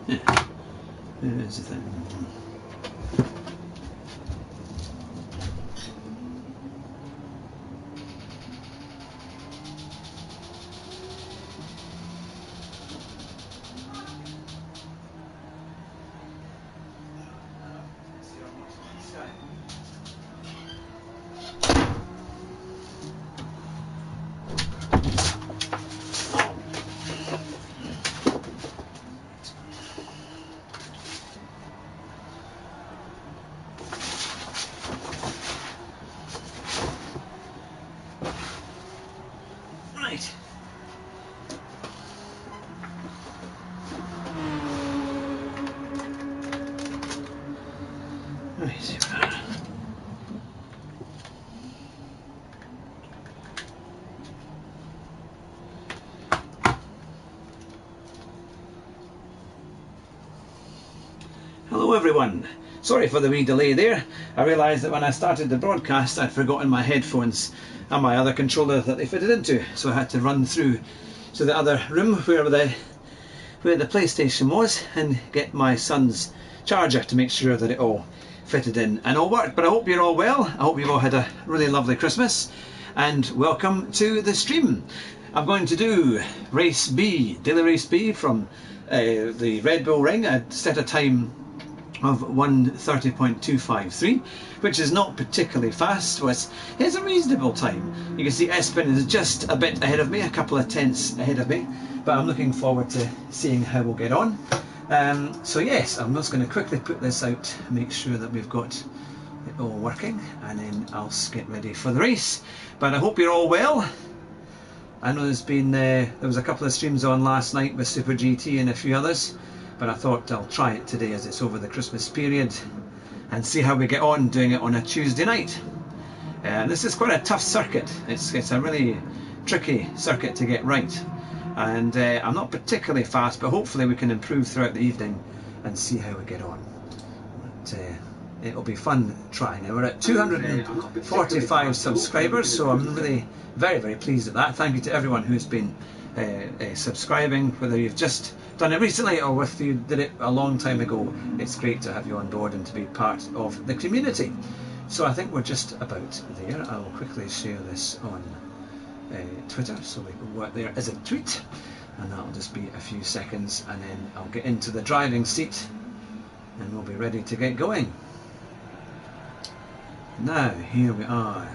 Yeah. Here's the thing. Right. Right, here we are. Hello everyone. Sorry for the wee delay there. I realised that when I started the broadcast I'd forgotten my headphones and my other controller that they fitted into, so I had to run through to the other room where the PlayStation was and get my son's charger to make sure that it all fitted in and all worked. But I hope you're all well. I hope you've all had a really lovely Christmas, and welcome to the stream. I'm going to do race B, daily race B from the Red Bull Ring. I set a time of 1:30.253, which is not particularly fast, but it's a reasonable time. You can see Espen is just a bit ahead of me, a couple of tenths ahead of me, but I'm looking forward to seeing how we'll get on. So yes, I'm just going to quickly put this out, make sure that we've got it all working, and then I'll get ready for the race. But I hope you're all well. I know there was a couple of streams on last night with Super GT and a few others, but I thought I'll try it today as it's over the Christmas period and see how we get on doing it on a Tuesday night. This is quite a tough circuit. It's a really tricky circuit to get right, and I'm not particularly fast, but hopefully we can improve throughout the evening and see how we get on. But, it'll be fun trying. We're at 245 subscribers, so I'm really very, very pleased at that. Thank you to everyone who's been subscribing, whether you've just done it recently or if you did it a long time ago. It's great to have you on board and to be part of the community. So I think we're just about there. I'll quickly share this on Twitter, so we can work there as a tweet, and that'll just be a few seconds, and then I'll get into the driving seat and we'll be ready to get going. Now, here we are.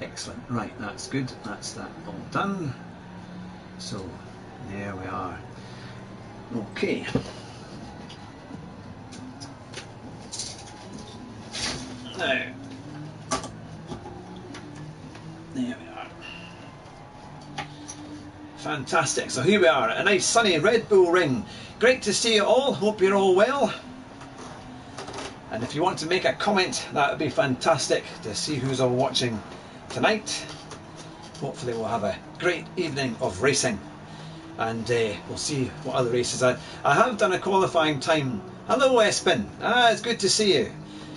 Excellent. Right, that's good. That's that all done. So, there we are. Okay. Now, there we are. Fantastic. So here we are, a nice sunny Red Bull Ring. Great to see you all. Hope you're all well. And if you want to make a comment, that would be fantastic to see who's all watching tonight. Hopefully we'll have a great evening of racing, and we'll see what other races I have done a qualifying time. Hello Espen, it's good to see you.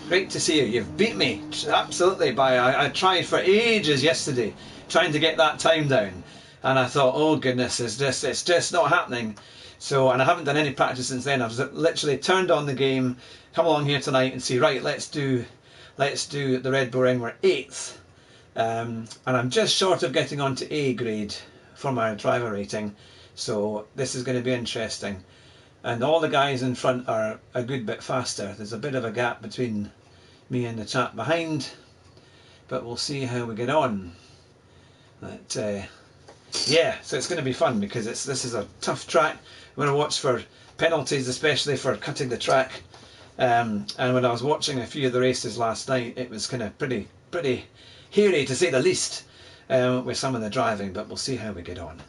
Great to see you. You've beat me absolutely by I tried for ages yesterday trying to get that time down, and I thought, oh goodness, it's just not happening. So, and I haven't done any practice since then. I've literally turned on the game, come along here tonight and see, right, let's do the Red Bull Ring. We're 8th, and I'm just short of getting onto A grade for my driver rating, so this is going to be interesting. And all the guys in front are a good bit faster. There's a bit of a gap between me and the chap behind, but we'll see how we get on. But yeah, so it's going to be fun because this is a tough track. I'm going to watch for penalties, especially for cutting the track. And when I was watching a few of the races last night, it was kind of pretty hairy, to say the least, with some of the driving. But we'll see how we get on.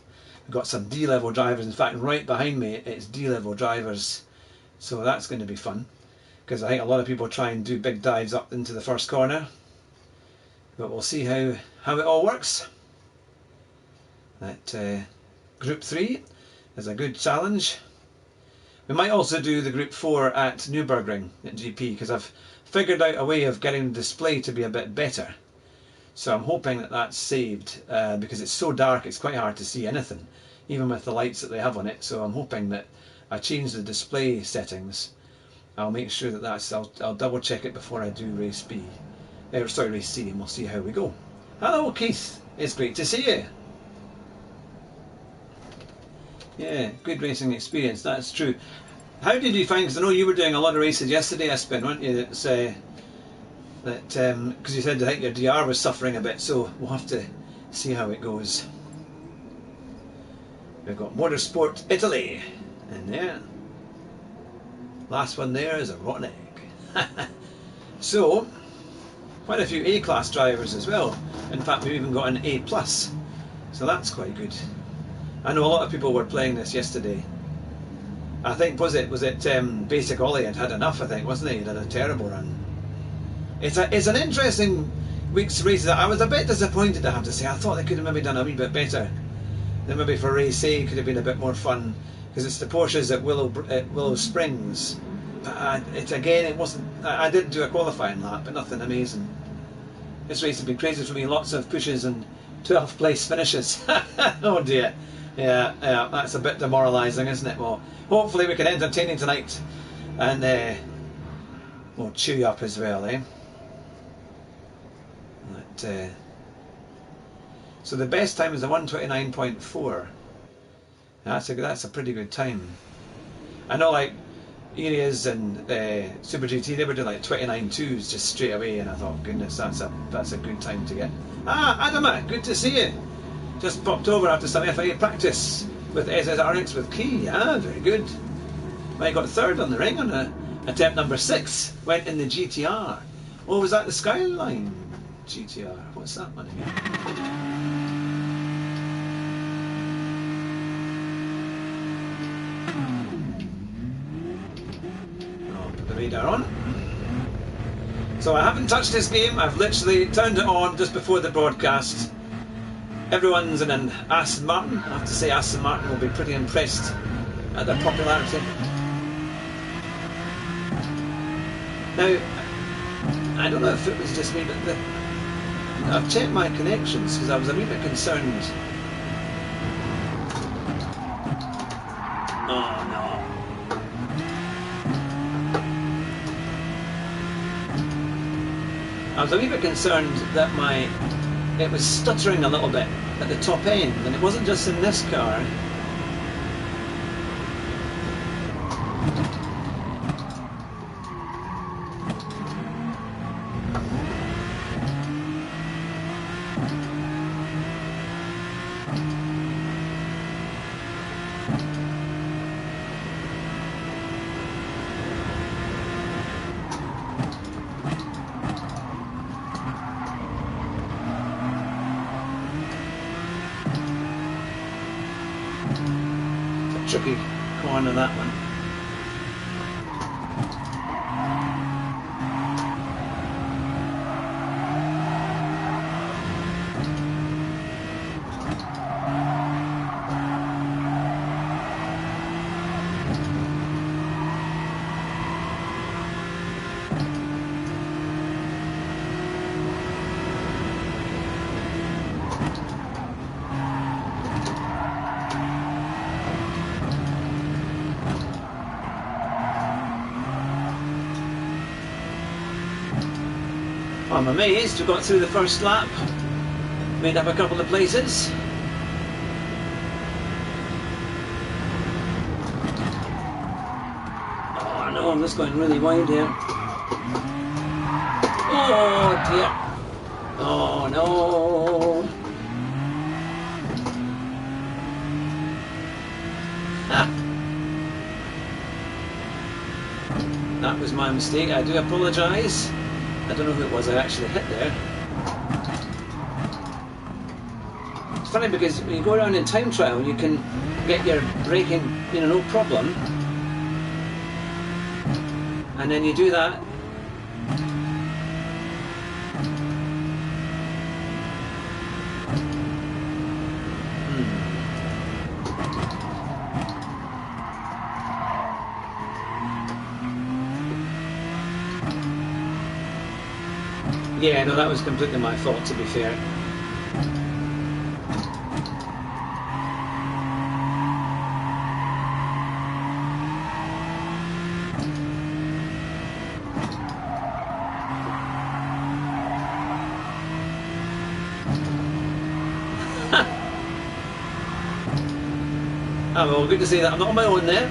We've got some D-level drivers. In fact, right behind me, it's D-level drivers. So that's going to be fun, because I think a lot of people try and do big dives up into the first corner. But we'll see how it all works. That Group 3 is a good challenge. We might also do the Group 4 at Nürburgring at GP, because I've figured out a way of getting the display to be a bit better. So I'm hoping that that's saved, because it's so dark it's quite hard to see anything, even with the lights that they have on it. So I'm hoping that I changed the display settings. I'll make sure that I'll double check it before I do race B. Sorry, race C, and we'll see how we go. Hello, Keith. It's great to see you. Yeah, good racing experience. That's true. How did you find? Because I know you were doing a lot of races yesterday, Espen, weren't you? Because you said I think your DR was suffering a bit, so we'll have to see how it goes. We've got Motorsport Italy in there. Last one there is a rotten egg. So, quite a few A-class drivers as well. In fact, we've even got an A+. So that's quite good. I know a lot of people were playing this yesterday. I think, was it Basic Ollie had enough, I think, wasn't he? He had a terrible run. It's an interesting week's race. I was a bit disappointed, I have to say. I thought they could have maybe done a wee bit better. Then maybe for race A could have been a bit more fun, because it's the Porsches at Willow Springs. It wasn't. I did do a qualifying lap, but nothing amazing. This race has been crazy for me. Lots of pushes and 12th place finishes. Oh dear. Yeah, that's a bit demoralising, isn't it? Well, hopefully we can entertain you tonight, and we'll chew you up as well, eh? So the best time is the 1:29.4. That's a pretty good time. I know, like Areas and Super GT, they were doing like 29.2s just straight away, and I thought, goodness, that's a good time to get. Adama, good to see you. Just popped over after some FIA practice with SSRX with Key. Very good. Well, you got third on the ring on attempt number 6. Went in the GTR. Oh, was that the Skyline GTR? What's that one again? I'll put the radar on. So I haven't touched this game. I've literally turned it on just before the broadcast. Everyone's in an Aston Martin. I have to say Aston Martin will be pretty impressed at their popularity. Now, I don't know if it was just me, but I've checked my connections because I was a wee bit concerned. Oh no. I was a wee bit concerned that it was stuttering a little bit at the top end, and it wasn't just in this car. Tricky corner, that one. I'm amazed we got through the first lap, made up a couple of places. Oh no, I'm just going really wide here. Oh dear. Oh no. That was my mistake, I do apologise. I don't know who it was I actually hit there. It's funny because when you go around in time trial, you can get your braking, no problem. And then you do that. Yeah, no, that was completely my fault, to be fair. Ah, well, good to see that I'm not on my own there.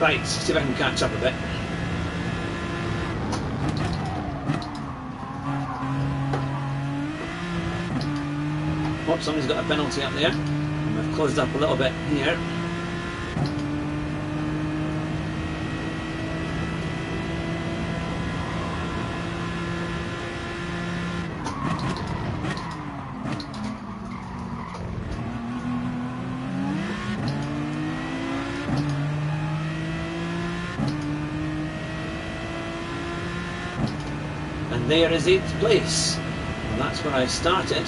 Right, see if I can catch up a bit. Oh, somebody's got a penalty up there. And we've closed up a little bit here. And there is 8th place. And that's where I started.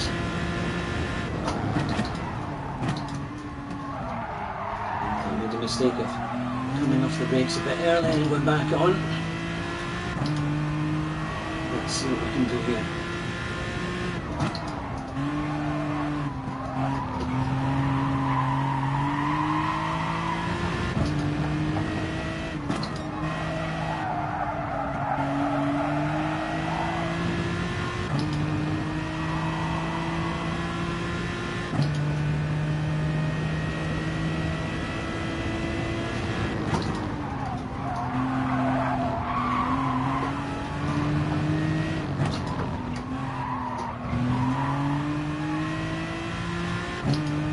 Mistake of coming off the brakes a bit early and going back on. Let's see what we can do here.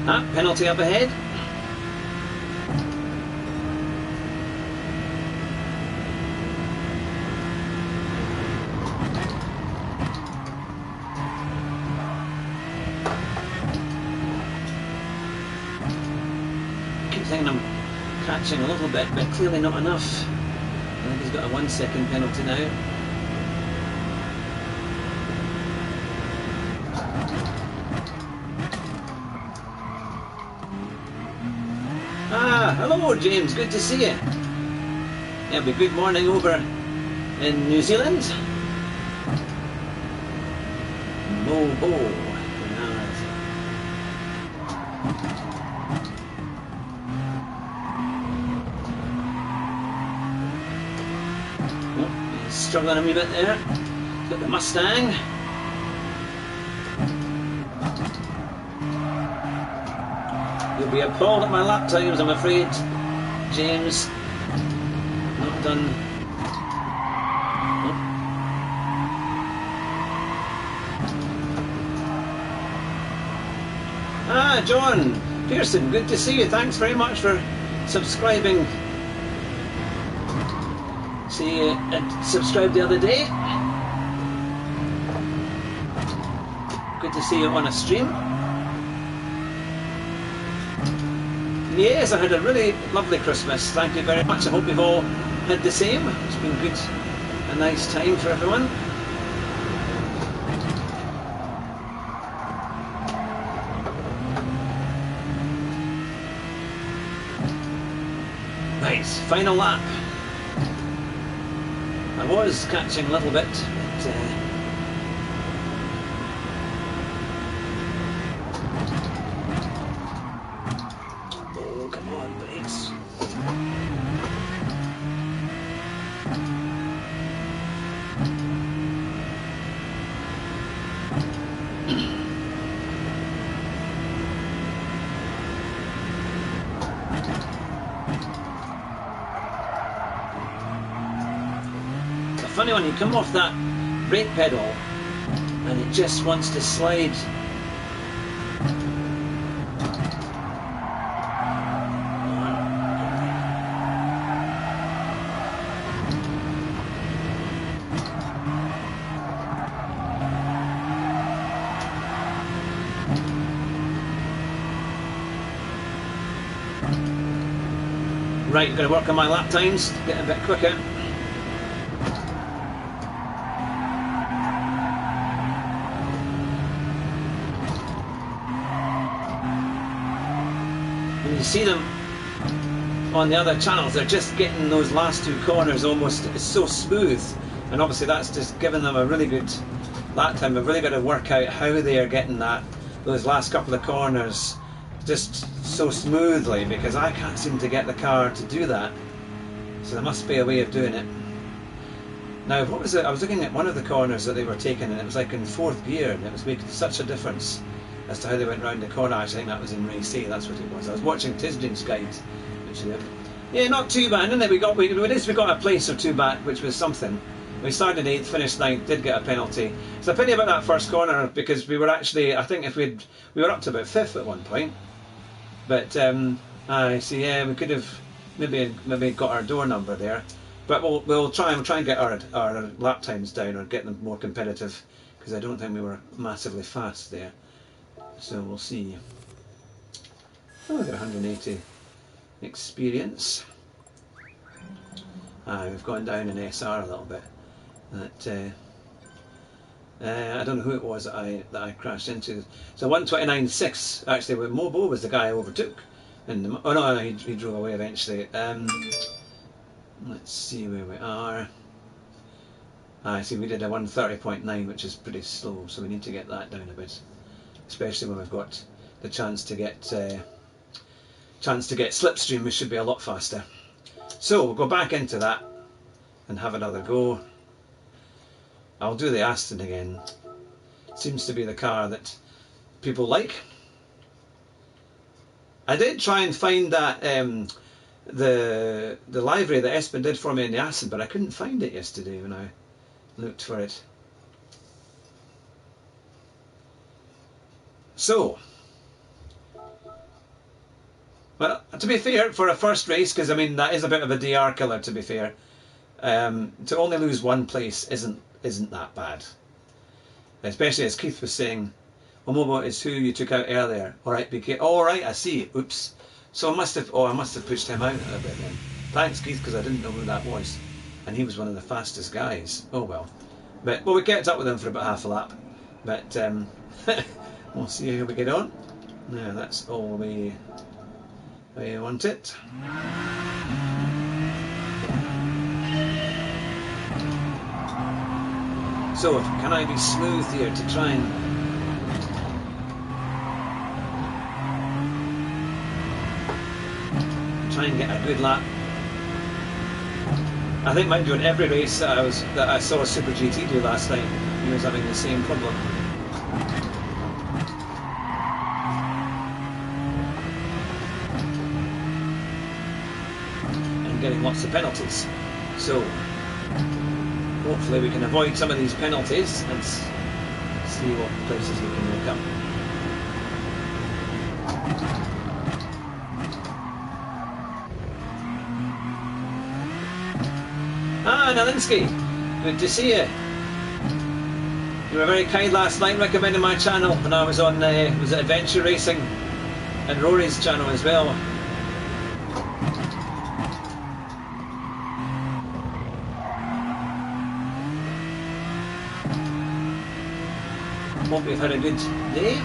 Ah, penalty up ahead. I keep thinking I'm catching a little bit, but clearly not enough. I think he's got a 1 second penalty now. Ah, hello James, good to see you. It'll be good morning over in New Zealand. Bo. Oh, he's struggling a wee bit there. Got the Mustang. You'll be appalled at my lap times, I'm afraid, James. Not done. Oh. Ah, John Pearson, good to see you. Thanks very much for subscribing. See you subscribed the other day. Good to see you on a stream. Yes, I had a really lovely Christmas. Thank you very much. I hope you've all had the same. It's been good, a nice time for everyone. Right, final lap. I was catching a little bit, but oh, come on, brakes. Funny when you come off that brake pedal and it just wants to slide. Right, going to work on my lap times, get a bit quicker. You see them on the other channels, they're just getting those last two corners almost, it's so smooth, and obviously that's just giving them a really good lap time. We've really got to work out how they are getting that those last couple of corners just so smoothly, because I can't seem to get the car to do that. So there must be a way of doing it. Now, what was it? I was looking at one of the corners that they were taking, and it was like in 4th gear, and it was making such a difference as to how they went round the corner. I think that was in race A, that's what it was. I was watching Tisdale's guide, which yeah, not too bad, isn't it? We got a place or two back, which was something. We started 8th, finished 9th, did get a penalty. It's a pity about that first corner, because we were actually, I think if we were up to about 5th at one point. But I see, yeah, we could have maybe got our door number there. But we'll try and get our lap times down, or get them more competitive, because I don't think we were massively fast there. So we'll see. Oh, we've got 180 experience. We've gone down in SR a little bit. That I don't know who it was that I crashed into. So 129.6 actually. With Mobo was the guy I overtook, and oh no, he drove away eventually. Let's see where we are. I see we did a 130.9, which is pretty slow, so we need to get that down a bit, especially when we've got the chance to get slipstream. We should be a lot faster. So we'll go back into that and have another go. I'll do the Aston again. Seems to be the car that people like. I did try and find that the livery that Espen did for me in the Aston, but I couldn't find it yesterday when I looked for it. So, well, to be fair, for a first race, because I mean that is a bit of a DR killer, to be fair, to only lose one place isn't that bad. Especially as Keith was saying, Omobo is who you took out earlier. Alright, BK. Alright, I see. Oops. So I must have pushed him out a bit then. Thanks, Keith, because I didn't know who that was. And he was one of the fastest guys. Oh well. But we kept up with him for about half a lap. But we'll see how we get on. Now that's all we want it. So can I be smooth here to try and get a good lap? I think mind you, in every race that I saw Super GT do last night, he was having the same problem. And getting lots of penalties. So hopefully we can avoid some of these penalties and see what places we can make up. Ah, Nalinsky, good to see you. You were very kind last night recommending my channel when I was on, was it Adventure Racing, and Rory's channel as well. Hope you've had a good day.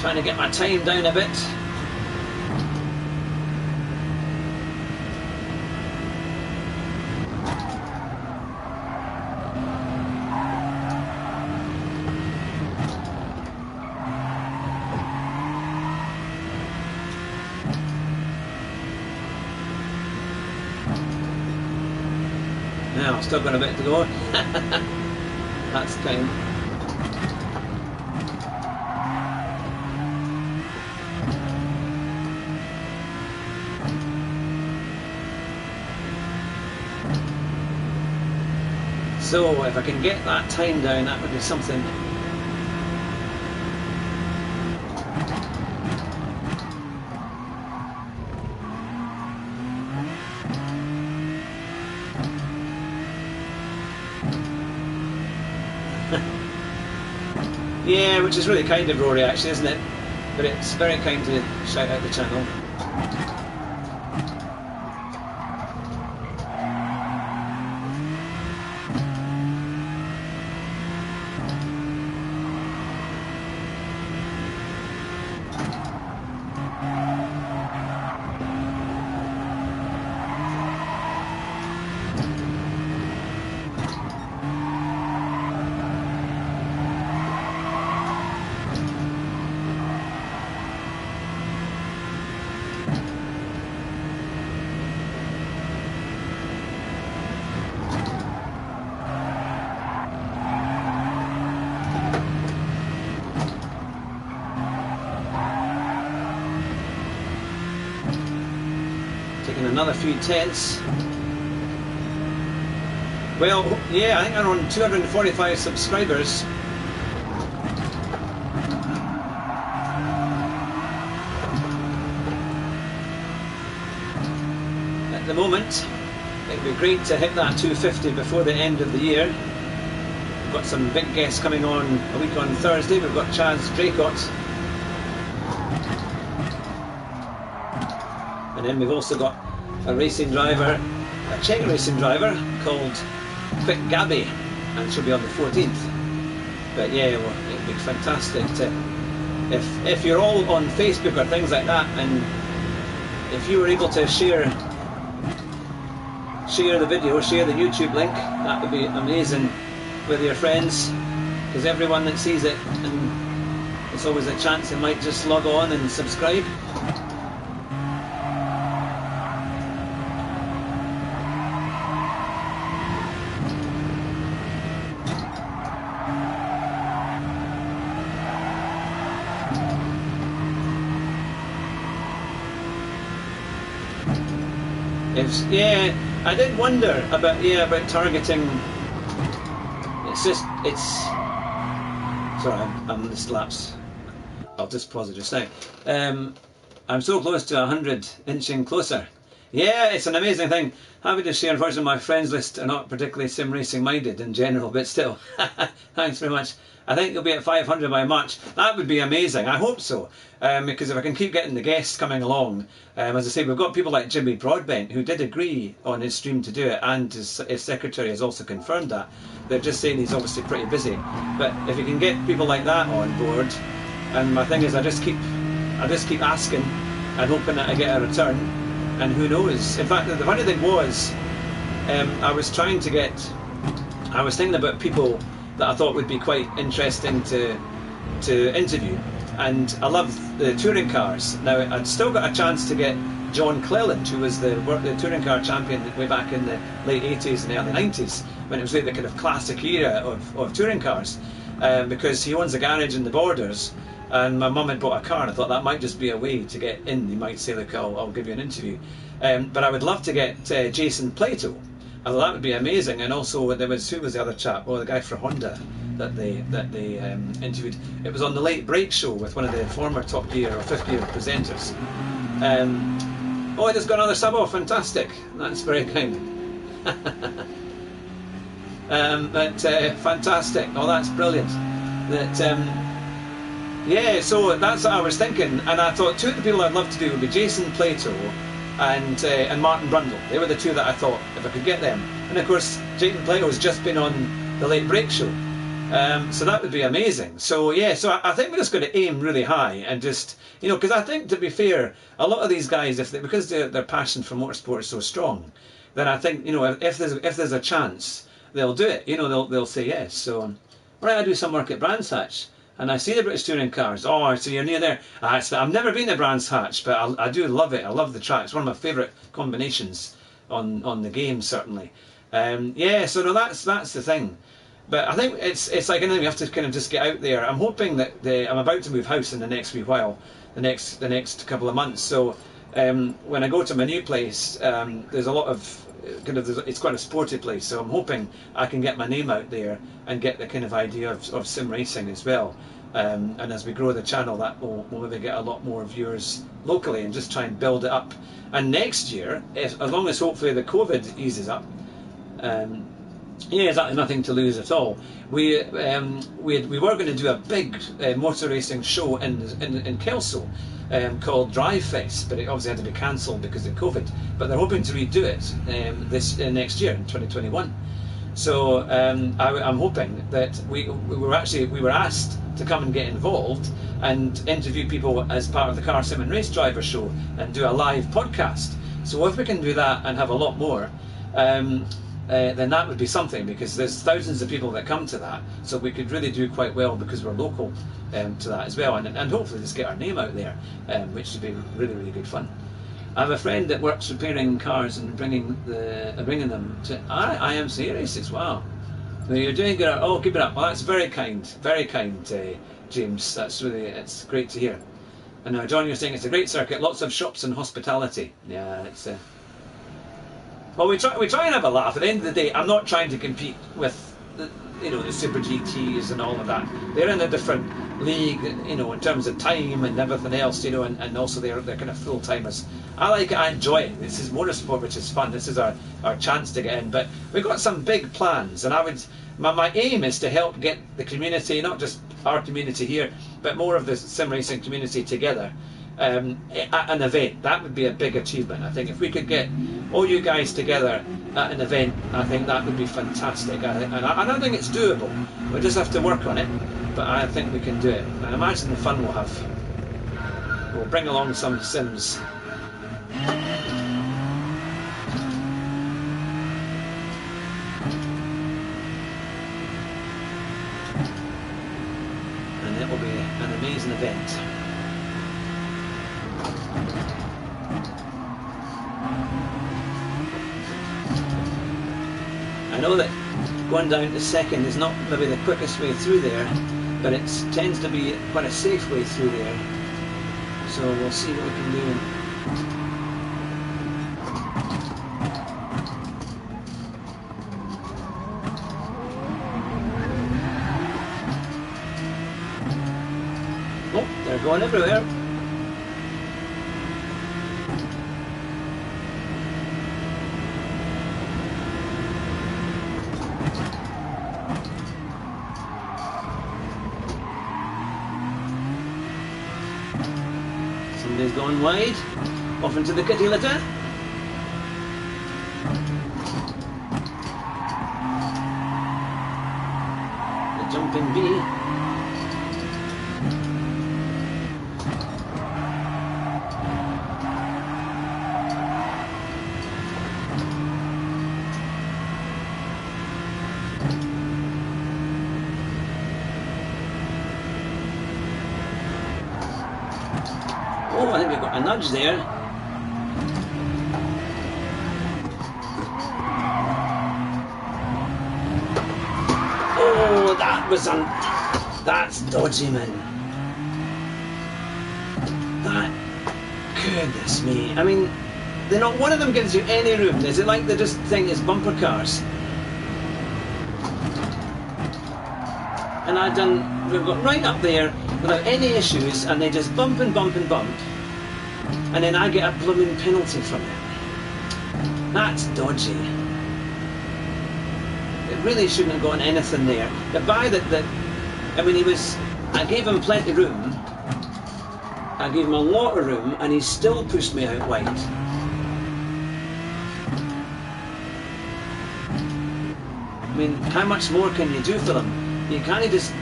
Trying to get my time down a bit. Now, I've still got a bit to go. That's kind. So if I can get that time down, that would be something. Yeah, which is really kind of Rory actually, isn't it? But it's very kind to shout out the channel. making another few tents. Well, yeah, I think I'm on 245 subscribers. At the moment, it'd be great to hit that 250 before the end of the year. We've got some big guests coming on a week on Thursday. We've got Chaz Draycott. And then we've also got a racing driver, a Czech racing driver called Quick Gabby, and she'll be on the 14th. But yeah, well, it'd be fantastic to, if you're all on Facebook or things like that, and if you were able to share the video, share the YouTube link, that would be amazing with your friends, because everyone that sees it, and it's always a chance they might just log on and subscribe. Yeah, I did wonder about targeting. Sorry, I'm this lapse. I'll just pause it just now. I'm so close to 100, inching closer. Yeah, it's an amazing thing. Happy to share. Unfortunately, my friends list are not particularly sim racing minded in general, but still, thanks very much. I think you'll be at 500 by March. That would be amazing. I hope so, because if I can keep getting the guests coming along, as I say, we've got people like Jimmy Broadbent who did agree on his stream to do it, and his secretary has also confirmed that. They're just saying he's obviously pretty busy, but if you can get people like that on board, and my thing is, I just keep asking and hoping that I get a return, and who knows. In fact, the funny thing was, I was thinking about people that I thought would be quite interesting to interview, and I love the touring cars. Now, I'd still got a chance to get John Cleland, who was the touring car champion way back in the late 80s and the early 90s, when it was like the kind of classic era of touring cars, because he owns a garage in the Borders, and my mum had bought a car, and I thought that might just be a way to get in. He might say, look, I'll give you an interview. But I would love to get Jason Plato. I thought that would be amazing. And also, who was the other chap? Well, the guy for Honda that they interviewed. It was on the Late Break Show with one of the former Top Gear or Fifth Gear presenters. Oh, I just got another sub off. Fantastic. That's very kind. Fantastic. Oh, that's brilliant. Yeah, so that's what I was thinking, and I thought two of the people I'd love to do would be Jason Plato and Martin Brundle. They were the two that I thought, if I could get them. And of course, Jason Plato has just been on the Late Break Show, so that would be amazing. So yeah, so I think we're just going to aim really high, and just, because I think, to be fair, a lot of these guys, because their passion for motorsport is so strong, then I think, if there's a chance, they'll do it. They'll say yes. So right, I do some work at Brands Hatch, and I see the British touring cars. Oh, so you're near there. I've never been to Brands Hatch, but I do love it. I love the track. It's one of my favourite combinations on the game, certainly. Yeah, so no, that's the thing. But I think it's like anything, we have to kind of just get out there. I'm hoping that I'm about to move house in the next wee while, the next couple of months. So when I go to my new place, there's a lot of it's quite a sporty place, so I'm hoping I can get my name out there and get the kind of idea of sim racing as well. And as we grow the channel, that will maybe get a lot more viewers locally, and just try and build it up. And next year, as long as hopefully the COVID eases up, yeah, exactly, nothing to lose at all. We were going to do a big motor racing show in Kelso, called Drive Fest, but it obviously had to be cancelled because of COVID. But they're hoping to redo it this next year in 2021. So I'm hoping that we were asked to come and get involved and interview people as part of the Car Sim and Race Driver Show and do a live podcast. So if we can do that and have a lot more, then that would be something, because there's thousands of people that come to that, so we could really do quite well because we're local to that as well, and hopefully just get our name out there, which would be really, really good fun. I have a friend that works repairing cars and bringing them to IMCA races. Wow, you're doing good. Oh, keep it up. Well, that's very kind, James. It's great to hear. And now, John, you're saying it's a great circuit, lots of shops and hospitality. Yeah, it's Well, we try and have a laugh. At the end of the day, I'm not trying to compete with the Super GTs and all of that. They're in a different league, in terms of time and everything else, and also they're kind of full timers. I like it, I enjoy it. This is motorsport, which is fun. This is our chance to get in. But we've got some big plans, and my aim is to help get the community, not just our community here, but more of the sim racing community together. At an event, that would be a big achievement. I think if we could get all you guys together at an event, I think that would be fantastic. And I think it's doable. We just have to work on it, but I think we can do it. And imagine the fun we'll have. We'll bring along some sims. And it will be an amazing event. I know that going down to second is not maybe the quickest way through there, but it tends to be quite a safe way through there. So we'll see what we can do. Oh, they're going everywhere. Somebody's gone wide, off into the kitty litter. The jumping bee. Oh, I think we've got a nudge there. Oh, that's dodgy, man. Goodness me. I mean, not one of them gives you any room. Is it like they just think it's bumper cars? And we've got right up there without any issues, and they just bump and bump and bump, and then I get a blooming penalty from it. That's dodgy. It really shouldn't have gotten anything there. The guy I gave him plenty of room. I gave him a lot of room, and he still pushed me out wide. I mean, how much more can you do for them? You can't just,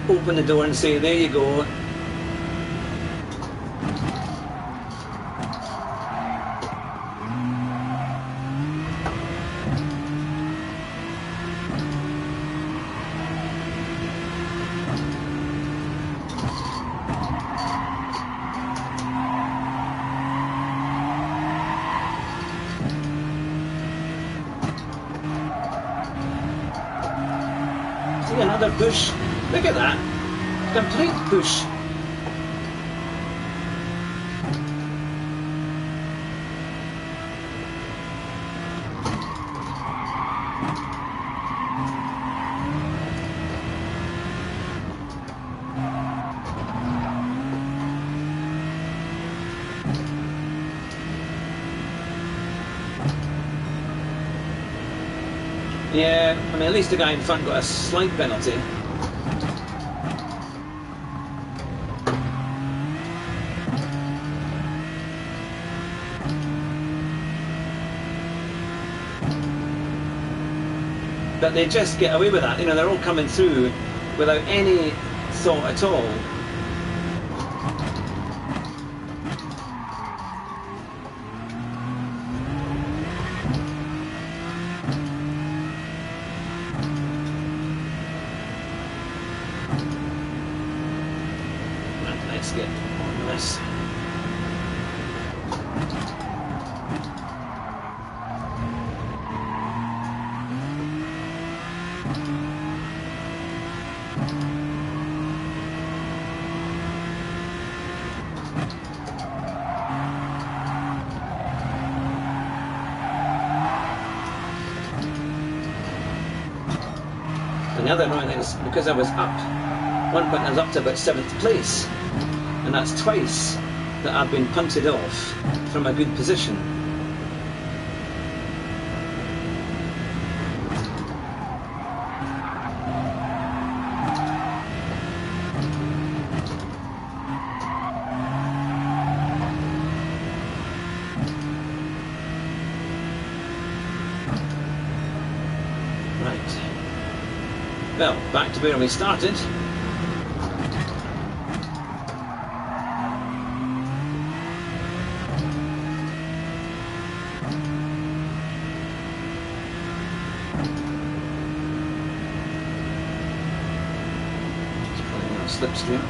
open the door and say, there you go. See, another push. Look at that. Complete push. Yeah, I mean, at least the guy in front got a slight penalty. But they just get away with that. They're all coming through without any thought at all. Let's get on this. And the other annoying thing is because I was up, one point I was up to about 7th place, and that's twice that I've been punted off from a good position. Well, back to where we started. Just pulling on slipstream.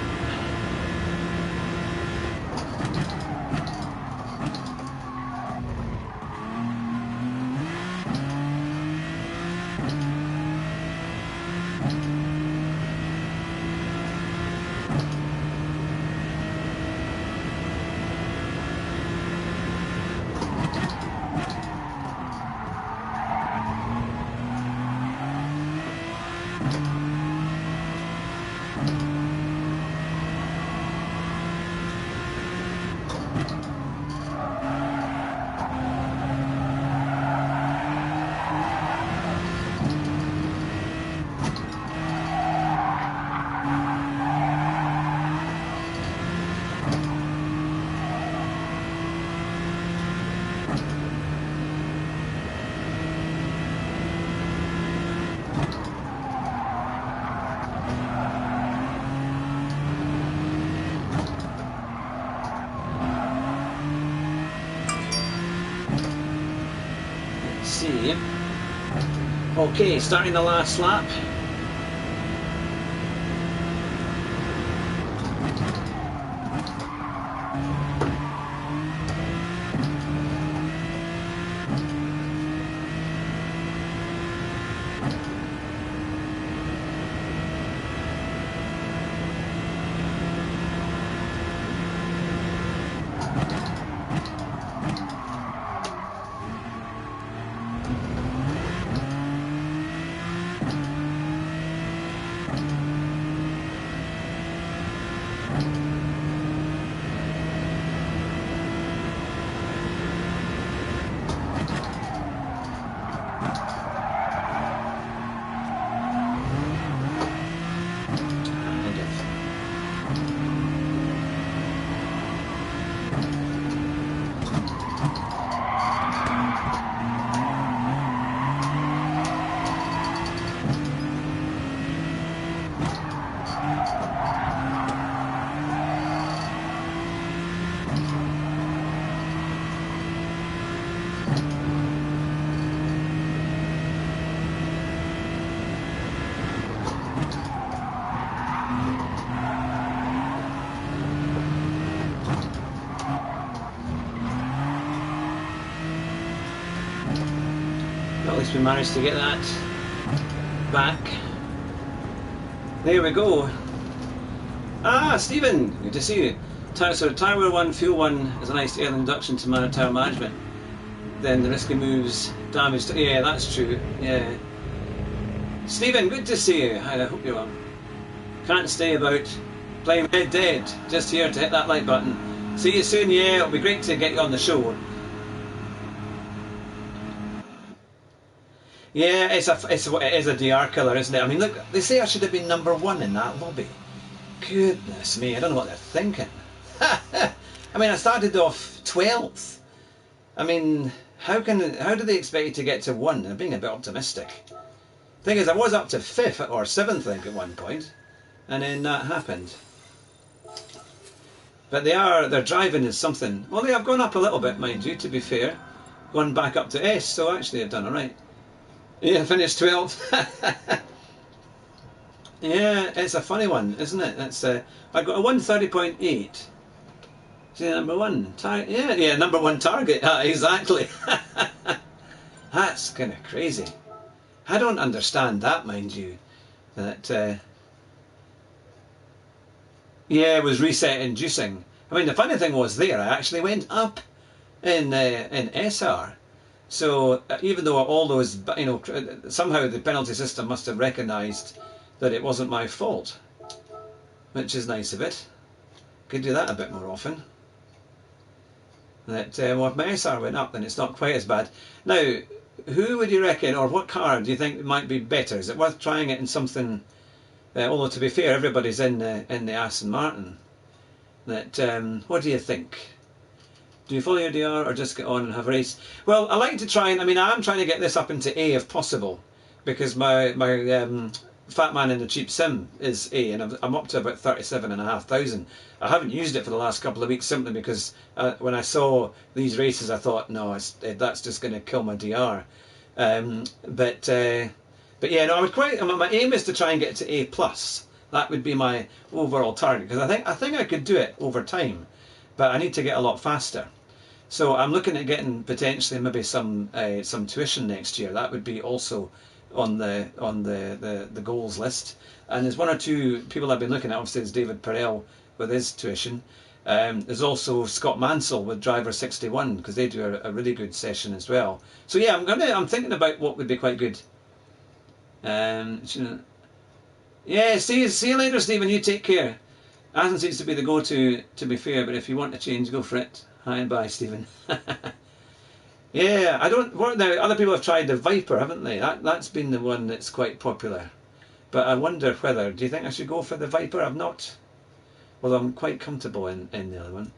See. Okay, starting the last lap. At least we managed to get that back. There we go. Ah, Stephen, good to see you. So Tower 1, Fuel 1 is a nice early induction to tower management. Then the risky moves, damage to... Yeah, that's true. Yeah. Stephen, good to see you. I hope you're well. Can't stay about playing Red Dead. Just here to hit that like button. See you soon, yeah. It'll be great to get you on the show. Yeah, it is a DR killer, isn't it? I mean, look, they say I should have been #1 in that lobby. Goodness me, I don't know what they're thinking. I mean, I started off 12th. I mean, how do they expect you to get to 1? They're being a bit optimistic. Thing is, I was up to 5th or 7th, I think, at one point, and then that happened. But their driving is something. Well, they have gone up a little bit, mind you, to be fair. Gone back up to S, so actually they've done alright. Yeah, finished 12th. Yeah, it's a funny one, isn't it? It's I got a 130.8. See, #1 target. Yeah, #1 target. Exactly. That's kind of crazy. I don't understand that, mind you. That yeah, it was reset inducing. I mean, the funny thing was there, I actually went up in SR. So even though all those, somehow the penalty system must have recognised that it wasn't my fault, which is nice of it. Could do that a bit more often. That well, if my SR went up, then it's not quite as bad. Now, who would you reckon, or what car do you think might be better? Is it worth trying it in something? Although to be fair, everybody's in the Aston Martin. That what do you think? Do you follow your DR or just get on and have a race? Well, I like to try and I'm trying to get this up into A if possible, because my Fat Man in the Cheap Sim is A, and I'm up to about 37,500. I haven't used it for the last couple of weeks simply because when I saw these races, I thought, no, that's just going to kill my DR. But yeah, no, my aim is to try and get to A plus. That would be my overall target, because I think I could do it over time, but I need to get a lot faster. So I'm looking at getting potentially maybe some tuition next year. That would be also on the goals list. And there's one or two people I've been looking at. Obviously, there's David Perel with his tuition. There's also Scott Mansell with Driver 61, because they do a really good session as well. So yeah, I'm thinking about what would be quite good. Yeah, see you later, Stephen. You take care. Aston seems to be the go-to be fair, but if you want to change, go for it. Hi and bye, Stephen. Yeah, I don't. Now, other people have tried the Viper, haven't they? That's been the one that's quite popular. But I wonder whether. Do you think I should go for the Viper? I've not. Well, I'm quite comfortable in the other one.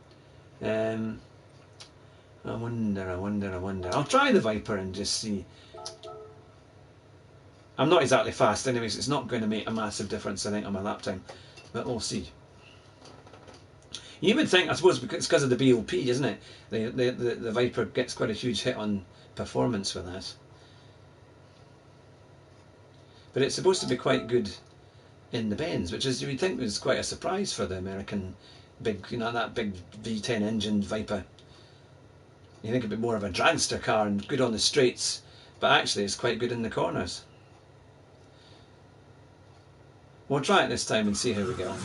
I wonder. I'll try the Viper and just see. I'm not exactly fast, anyways. It's not going to make a massive difference, I think, on my lap time. But we'll see. You would think, I suppose, it's because of the BOP, isn't it? The Viper gets quite a huge hit on performance with that. But it's supposed to be quite good in the bends, which is, you would think, was quite a surprise for the American big, that big V10 engine Viper. You think it'd be more of a dragster car and good on the straights, but actually it's quite good in the corners. We'll try it this time and see how we go.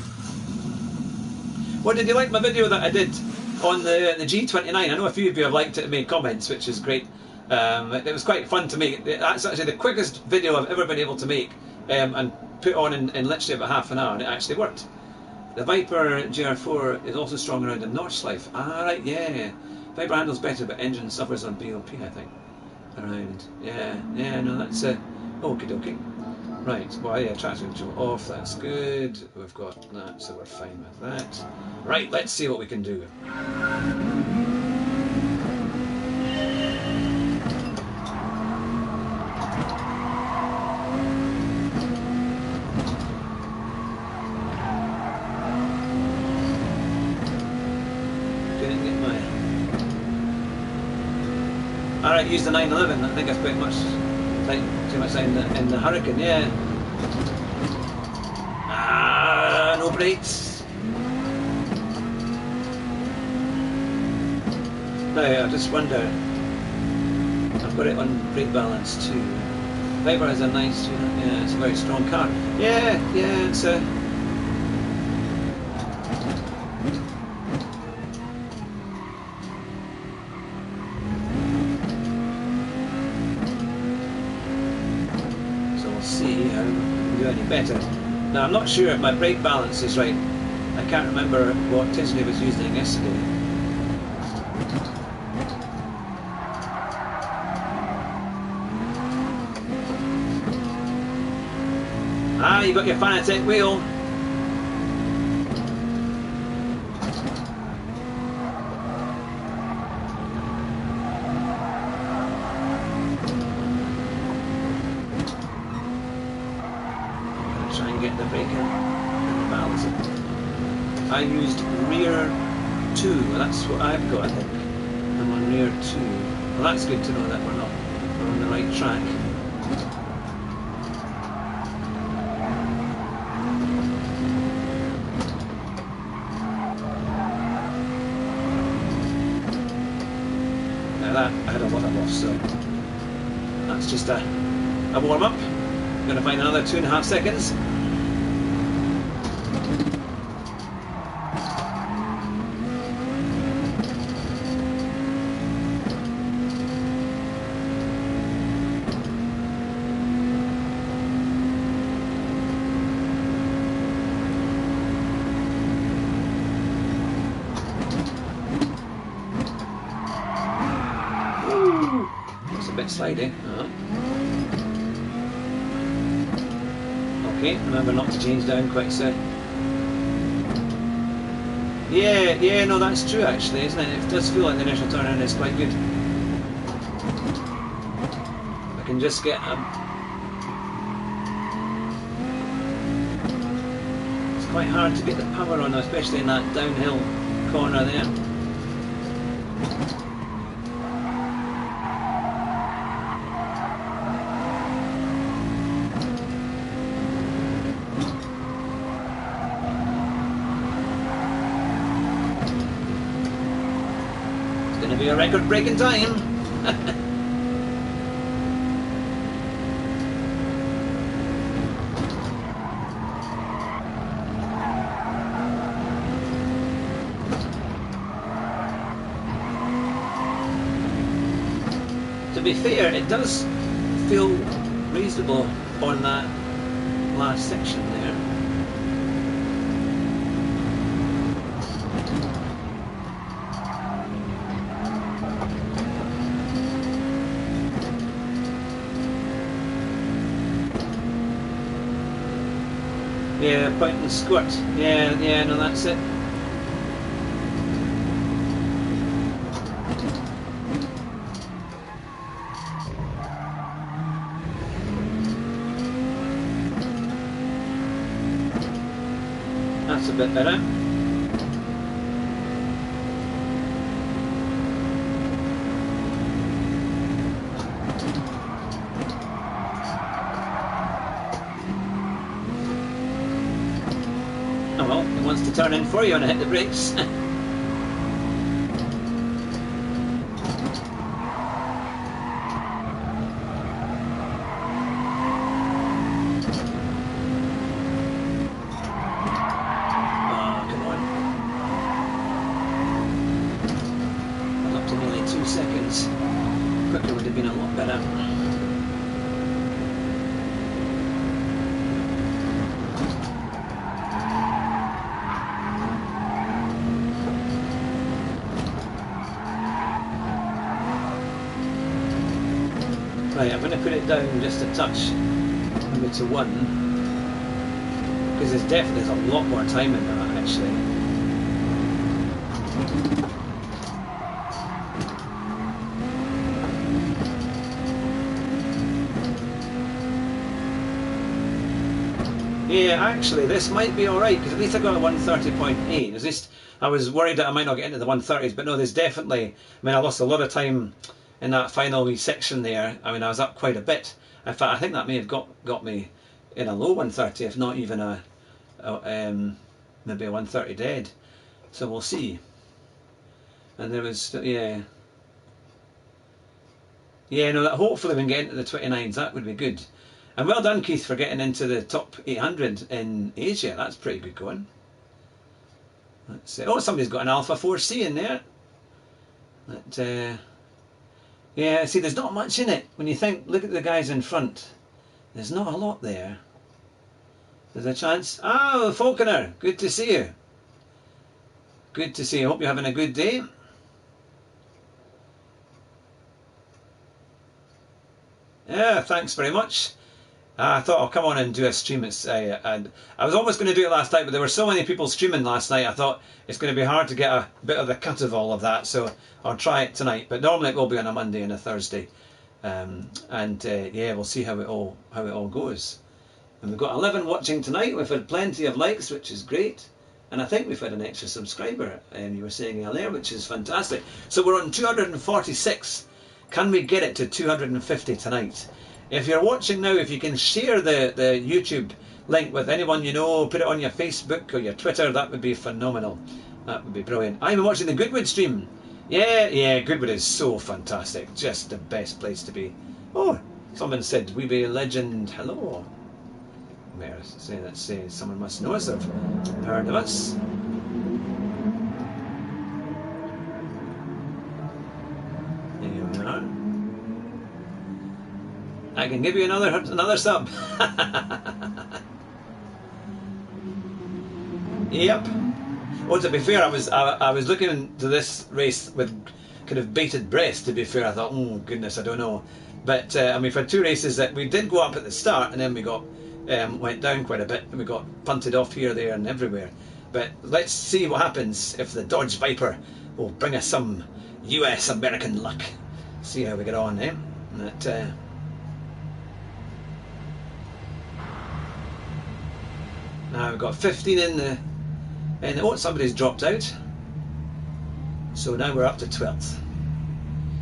Well, did you like my video that I did on the G29? I know a few of you have liked it and made comments, which is great. It was quite fun to make. That's actually the quickest video I've ever been able to make and put on in literally about half an hour, and it actually worked. The Viper GR4 is also strong around in Nordschleife. Ah, right, yeah. Viper handles better, but engine suffers on BOP, I think. Around, yeah, no, that's okie dokie. Right, well, yeah, traction control off, that's good. We've got that, so we're fine with that. Right, let's see what we can do. Didn't get my... Alright, use the 911, I think that's pretty much... too much in the Hurricane, yeah. Ah, no brakes. Now, I just wonder, I've got it on brake balance too. Viper has a nice, yeah, it's a very strong car. Yeah, it's a... see how we can do any better. Now, I'm not sure if my brake balance is right. I can't remember what Tisney was using yesterday. Ah, you got your Fanatec wheel. Get the brake and balance it. I used rear 2, well, that's what I've got, I think. I'm on rear 2. Well, that's good to know that we're on the right track. Now that, I had a lot of loss, so that's just a warm-up. I'm going to find another 2.5 seconds. slidey. Okay, remember not to change down quite so. Yeah, no, that's true actually, isn't it? It does feel like the initial turn in is quite good. I can just get it's quite hard to get the power on, especially in that downhill corner there. Be a record-breaking time. To be fair, it does feel reasonable on that last section there. Yeah, point and squirt. Yeah, no, that's it. That's a bit better. Oh well, it wants to turn in for you and hit the brakes. Seconds. Quicker would have been a lot better. Right, I'm going to put it down just a touch, maybe to 1, because there's a lot more time in that actually. Yeah, actually, this might be alright, because at least I got a 130.8. At least I was worried that I might not get into the 130s, but no, there's definitely, I mean, I lost a lot of time in that final wee section there. I mean, I was up quite a bit. In fact, I think that may have got me in a low 130, if not even maybe a 130 dead. So we'll see. And there was, yeah, no, hopefully we can get into the 29s, that would be good. And well done, Keith, for getting into the top 800 in Asia. That's pretty good going. Let's see. Oh, somebody's got an Alpha 4C in there. Yeah, see, there's not much in it. When you think, look at the guys in front. There's not a lot there. There's a chance. Oh, Falconer, good to see you. Good to see you. Hope you're having a good day. Yeah, thanks very much. I thought I'll come on and do a stream. And I was almost going to do it last night, but there were so many people streaming last night. I thought it's going to be hard to get a bit of the cut of all of that, so I'll try it tonight. But normally it will be on a Monday and a Thursday, yeah, we'll see how it all goes. And we've got 11 watching tonight. We've had plenty of likes, which is great, and I think we've had an extra subscriber. You were saying earlier, which is fantastic. So we're on 246. Can we get it to 250 tonight? If you're watching now, if you can share the YouTube link with anyone you know, put it on your Facebook or your Twitter, that would be phenomenal. That would be brilliant. I'm watching the Goodwood stream. Yeah, Goodwood is so fantastic. Just the best place to be. Oh, someone said, Weeby Legend, hello. Let's say someone must know us, have heard of us. There we are. I can give you another sub. Yep. Well, to be fair, I was looking into this race with kind of bated breath. To be fair, I thought, oh goodness, I don't know. But and we've had 2 races that we did go up at the start, and then we got went down quite a bit, and we got punted off here, there, and everywhere. But let's see what happens if the Dodge Viper will bring us some US American luck. See how we get on, eh? That, now we've got 15 in the oh, somebody's dropped out. So now we're up to 12th.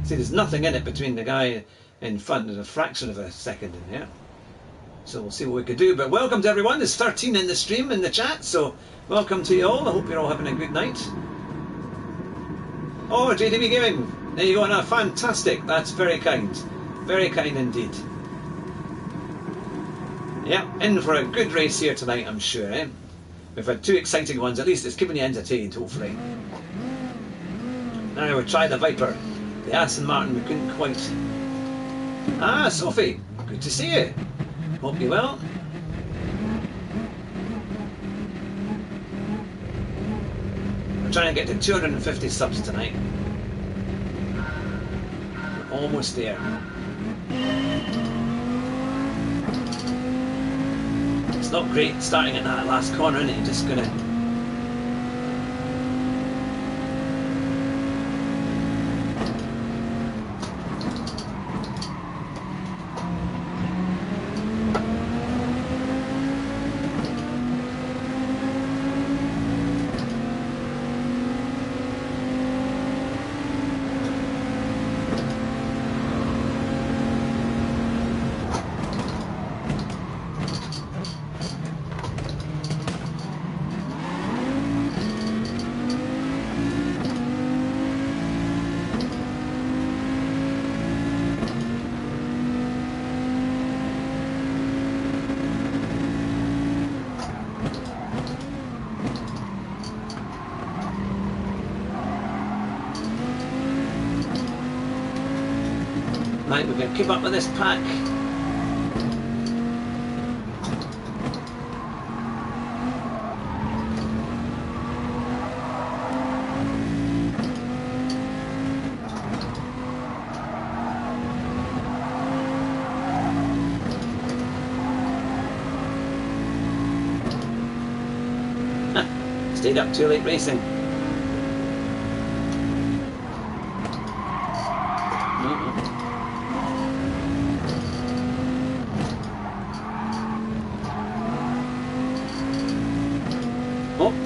See, there's nothing in it between the guy in front. There's a fraction of a second in there. So we'll see what we can do. But welcome to everyone. There's 13 in the stream, in the chat. So welcome to you all. I hope you're all having a good night. Oh, JDB Gaming. There you go. Now, fantastic. That's very kind. Very kind indeed. Yeah, in for a good race here tonight, I'm sure. Eh? We've had 2 exciting ones. At least it's keeping you entertained, hopefully. Now we'll try the Viper. The Aston Martin, we couldn't quite... Ah, Sophie, good to see you. Hope you're well. We're trying to get to 250 subs tonight. We're almost there. It's not great starting at that last corner, isn't it? You're just gonna... Right, we're going to keep up with this pack. Stayed up too late racing.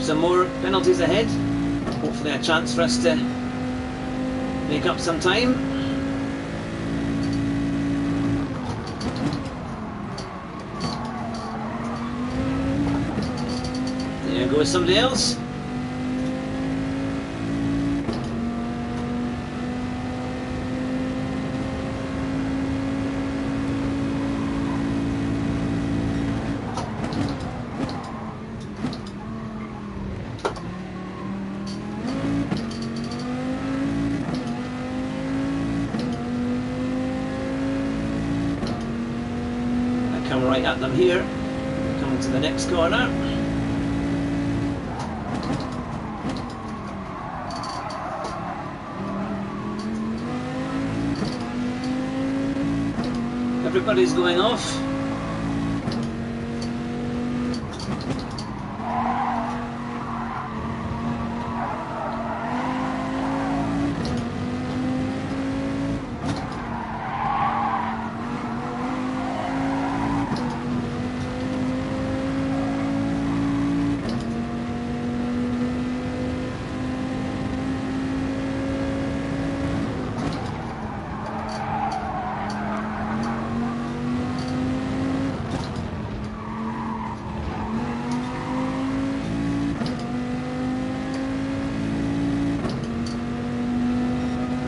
Some more penalties ahead. Hopefully a chance for us to make up some time. There goes somebody else. Right at them here, coming to the next corner. Everybody's going off.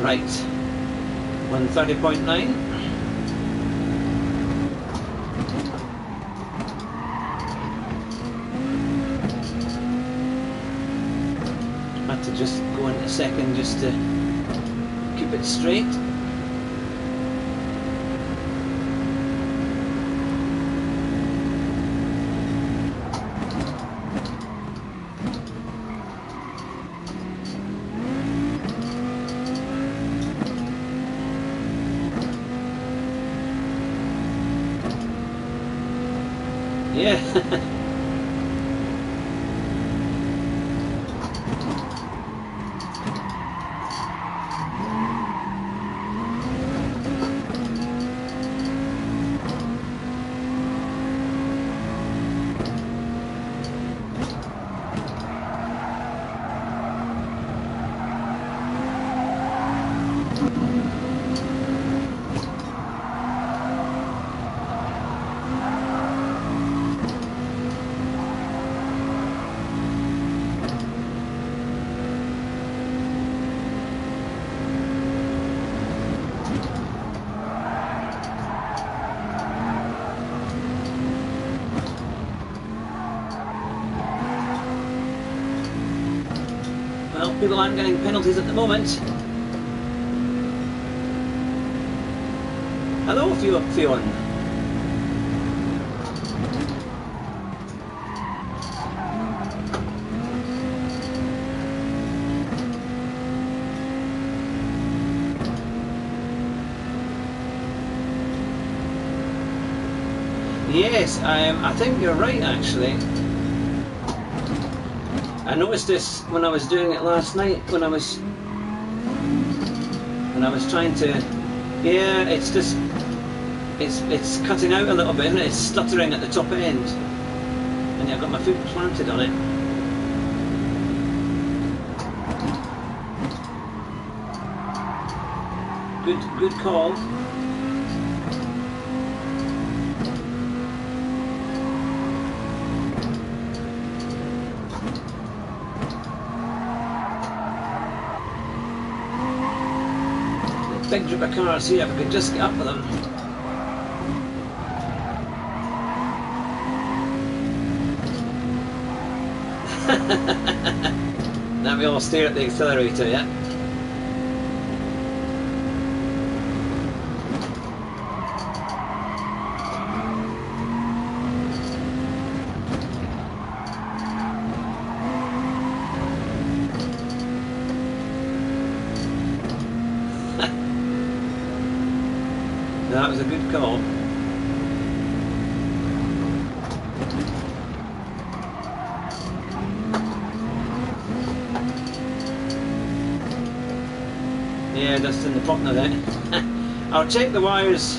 Right, 130.9. Had to just go in a second just to keep it straight. Yeah. Well, people aren't getting penalties at the moment. Hello, Fionn. Yes, I think you're right actually. I noticed this when I was doing it last night, when I was trying to, yeah, it's just, it's cutting out a little bit, isn't it? It's stuttering at the top end. And I've got my foot planted on it. Good call. Big group of cars here, if I could just get up with them. Now we all stare at the accelerator, yeah? That was a good call. Yeah, that's in the pot now then. I'll check the wires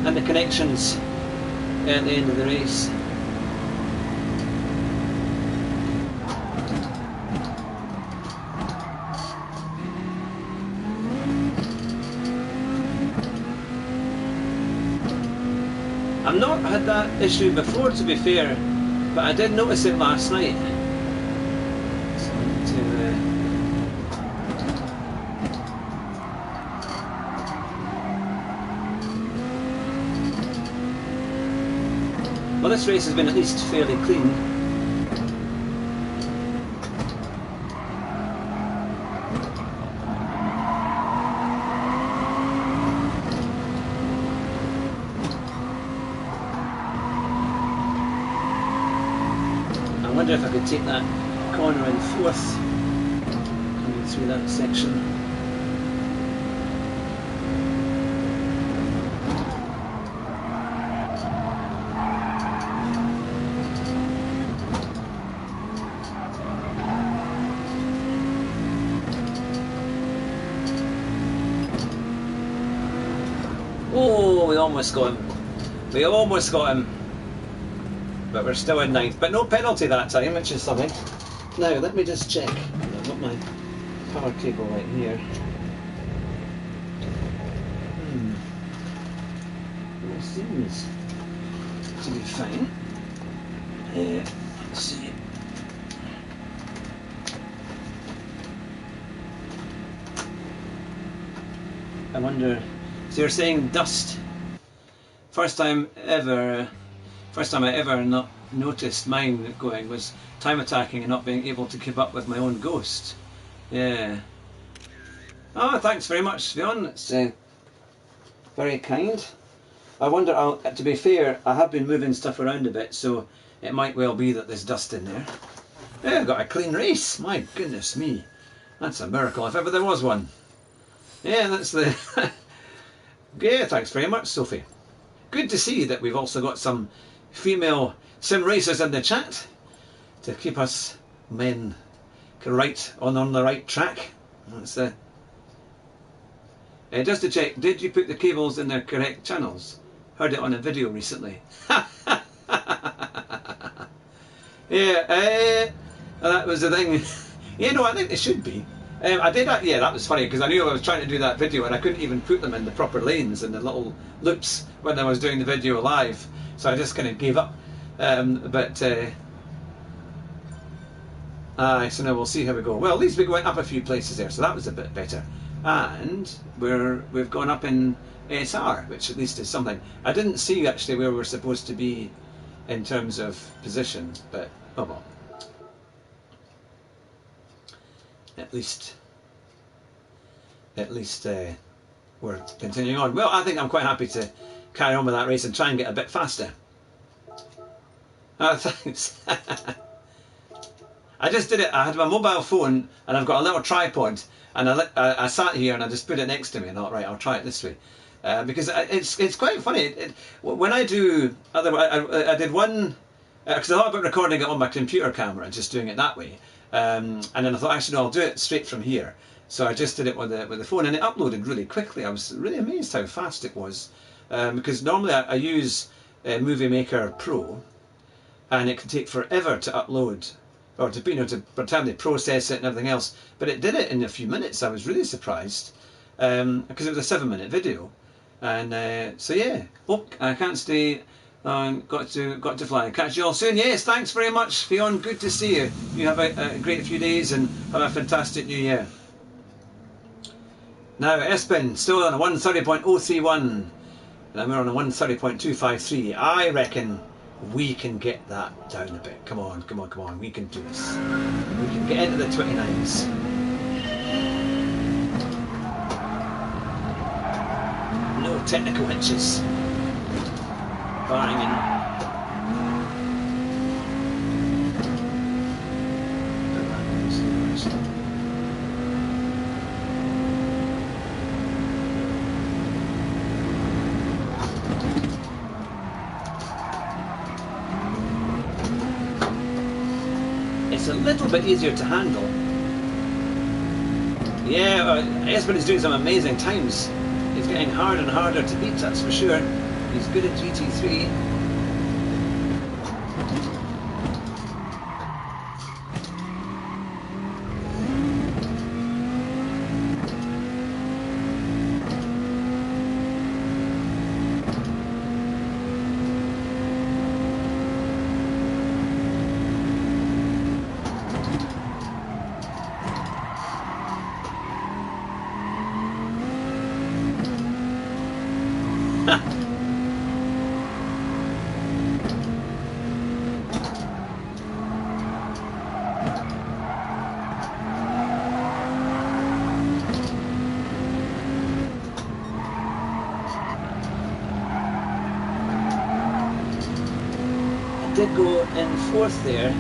and the connections at the end of the race. I've not had that issue before, to be fair, but I did notice it last night. So I need to, well, this race has been at least fairly clean. I wonder if I could take that corner in fourth, coming through that section. Oh, we almost got him. We almost got him. But we're still in ninth. But no penalty that time, which is something. Now, let me just check. I've got my power cable right here. It seems to be fine. Let's see. I wonder. So you're saying dust? First time I ever not noticed mine going was time attacking and not being able to keep up with my own ghost. Yeah. Oh, thanks very much, Fionn. It's very kind. I wonder, to be fair, I have been moving stuff around a bit, so it might well be that there's dust in there. Yeah, I've got a clean race. My goodness me. That's a miracle if ever there was one. Yeah, that's the... Yeah, thanks very much, Sophie. Good to see that we've also got some female sim racers in the chat to keep us men right on the right track. That's just to check, did you put the cables in their correct channels? Heard it on a video recently. Yeah, that was the thing. Yeah, no, I think they should be. I did that. Yeah, that was funny because I knew I was trying to do that video and I couldn't even put them in the proper lanes and the little loops when I was doing the video live. So I just kind of gave up. So now we'll see how we go. Well, at least we went up a few places there, so that was a bit better. And we've gone up in SR, which at least is something. I didn't see actually where we're supposed to be in terms of position, but oh well. At least we're continuing on. Well, I think I'm quite happy to carry on with that race and try and get a bit faster. Thanks. I just did it. I had my mobile phone and I've got a little tripod, and I sat here and I just put it next to me and thought, right, I'll try it this way. Because it's quite funny. When I do I did one because I thought about recording it on my computer camera and just doing it that way, and then I thought actually no, I'll do it straight from here. So I just did it with the phone and it uploaded really quickly. I was really amazed how fast it was, because normally I use Movie Maker Pro, and it can take forever to upload, or to by the time they process it and everything else. But it did it in a few minutes. I was really surprised, because it was a 7-minute video. And so yeah, I can't stay. Got to fly. Catch you all soon. Yes, thanks very much, Fionn. Good to see you. You have a great few days and have a fantastic new year. Now Espen still on a 130.031, and we're on a 130.253. I reckon we can get that down a bit. Come on, come on, come on. We can do this. We can get into the 29s. No technical hitches. Barring in. It's a little bit easier to handle. Yeah, Espen is doing some amazing times. He's getting harder and harder to beat, that's for sure. He's good at GT3. Did go in 4th there,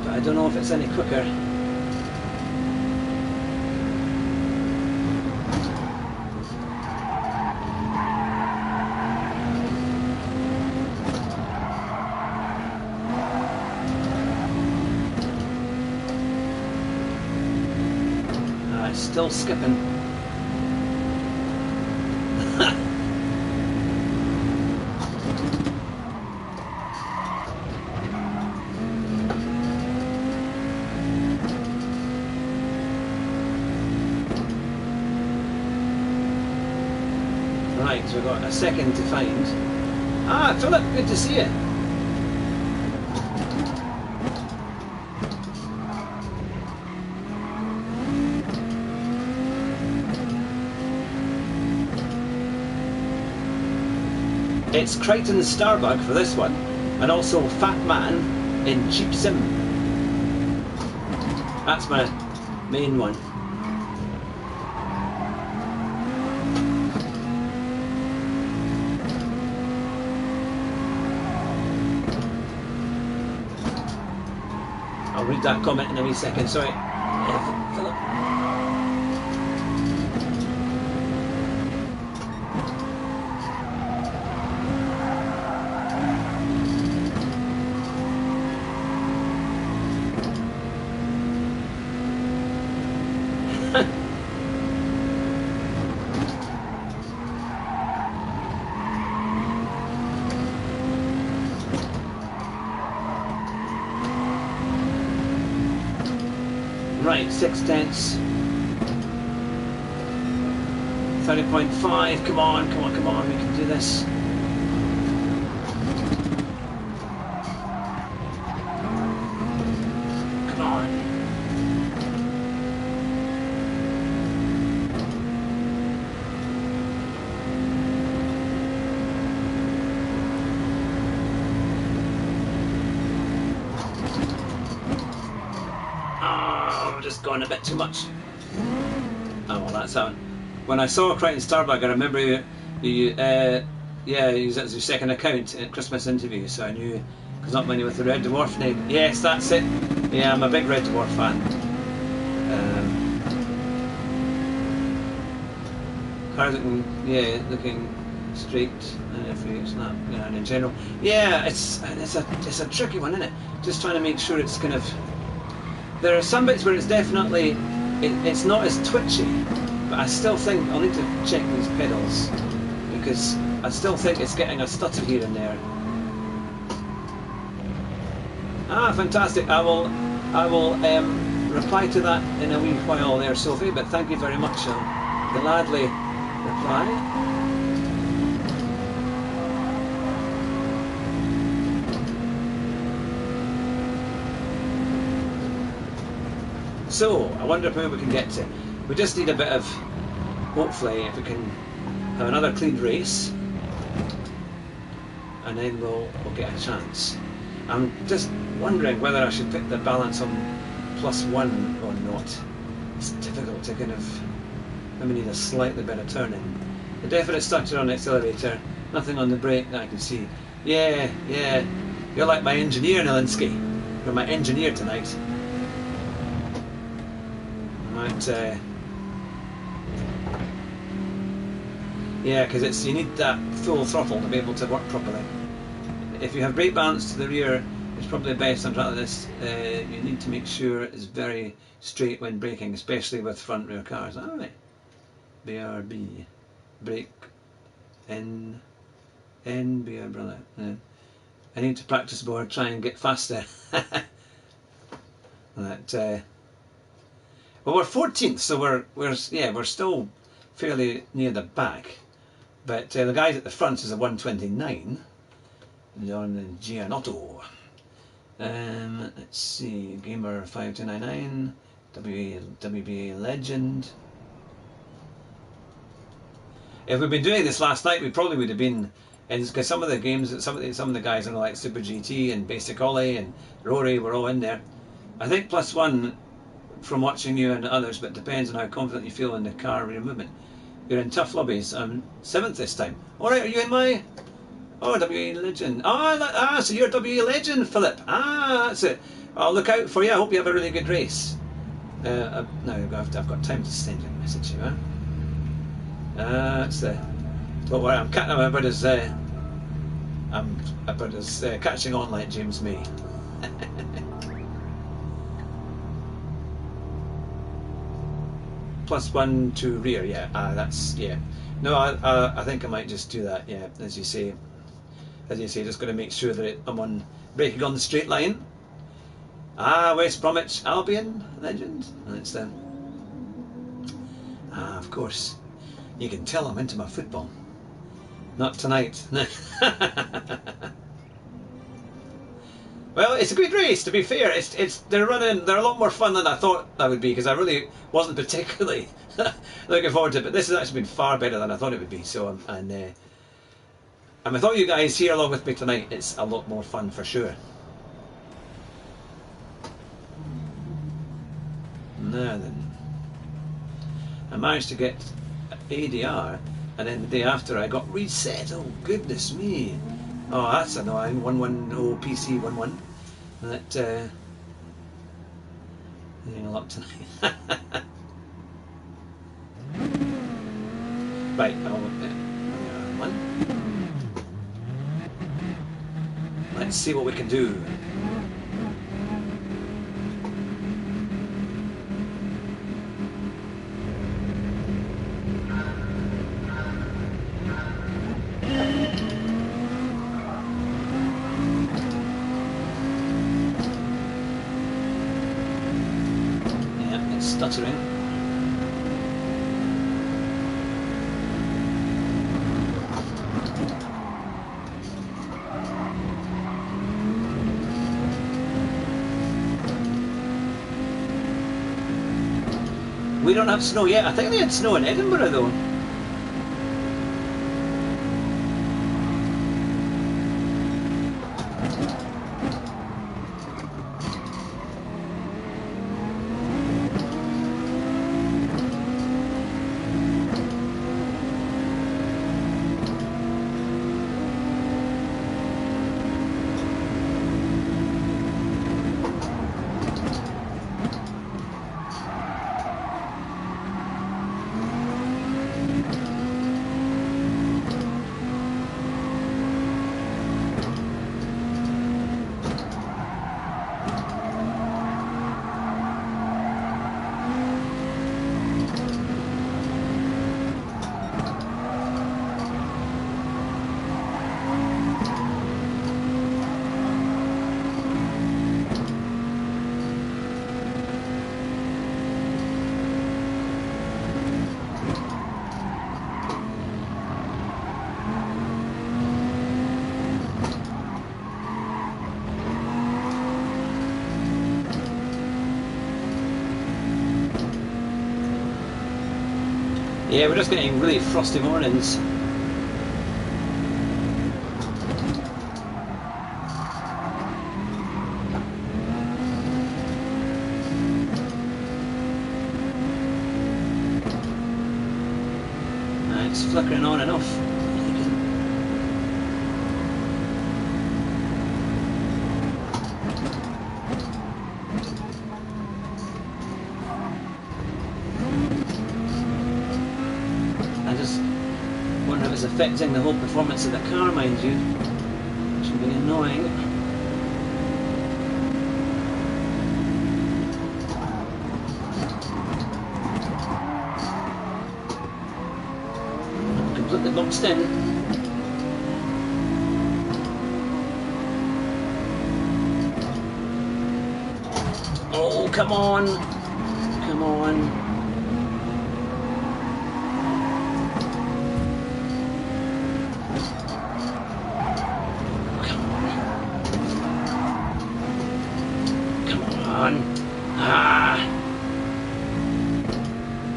but I don't know if it's any quicker. It's still skipping. Right, so we've got a second to find. Ah, Philip, good to see you. It's Crichton Starbug for this one, and also Fat Man in Cheap Sim. That's my main one. I'll read that comment in a wee second, sorry. Philip. Right, 6 tenths. 30.5, come on, come on, come on, we can do this. Come on. Oh, we're just going a bit too much. Oh, well, that's how. When I saw Crichton Starbug, I remember yeah, that was your second account at Christmas interview, so I knew, because not many with the Red Dwarf name. Yes, that's it. Yeah, I'm a big Red Dwarf fan. Cars looking straight, if it's not, and in general. Yeah, it's a tricky one, isn't it? Just trying to make sure it's kind of. There are some bits where it's definitely, it's not as twitchy. But I still think I'll need to check these pedals, because I still think it's getting a stutter here and there. Ah, fantastic! I will reply to that in a wee while there, Sophie. But thank you very much. I'll gladly reply. So I wonder where we can get to. We just need a bit of, hopefully, if we can have another clean race, and then we'll get a chance. I'm just wondering whether I should put the balance on +1 or not. It's difficult to kind of, maybe need a slightly better turning. The definite structure on the accelerator, nothing on the brake that I can see. Yeah, you're like my engineer, Nalinsky. You're my engineer tonight. Right, yeah, because you need that full throttle to be able to work properly. If you have brake balance to the rear, it's probably best on track like this. You need to make sure it's very straight when braking, especially with front rear cars. Alright. BRB. Brake. N. BR brother. Yeah. I need to practice more, try and get faster. That. Well, we're 14th, so we're still fairly near the back. But the guys at the front is a 129 on Gianotto. Let's see, Gamer 5299, WBA Legend. If we'd been doing this last night, we probably would have been, because some of the games, some of the guys in like Super GT and Basic Ollie and Rory were all in there. I think +1 from watching you and others, but it depends on how confident you feel in the car rear movement. You're in tough lobbies. I'm 7th this time. Alright, are you in my... Oh, WE Legend. So you're WE Legend, Philip. That's it. I'll look out for you. I hope you have a really good race. No, I've got time to send you a message here. That's don't worry, I'm about as catching on like James May. +1 to rear, yeah. That's No, I think I might just do that. Yeah, as you say, just got to make sure that I'm braking on the straight line. West Bromwich Albion Legend. That's them. Of course. You can tell I'm into my football. Not tonight. Well, it's a good race, to be fair. They're a lot more fun than I thought that would be, because I really wasn't particularly looking forward to it. But this has actually been far better than I thought it would be. So, and with all you guys here along with me tonight, it's a lot more fun for sure. Now then, I managed to get ADR, and then the day after I got reset. Oh goodness me! Oh, that's annoying. 110 PC 11. That getting a lot tonight. Right, one. Let's see what we can do. stuttering. We don't have snow yet. I think they had snow in Edinburgh though. Yeah, we're just getting really frosty mornings. It's flickering on and off. Affecting the whole performance of the car, mind you, which will be annoying. I'm completely boxed in. Oh, come on! Come on!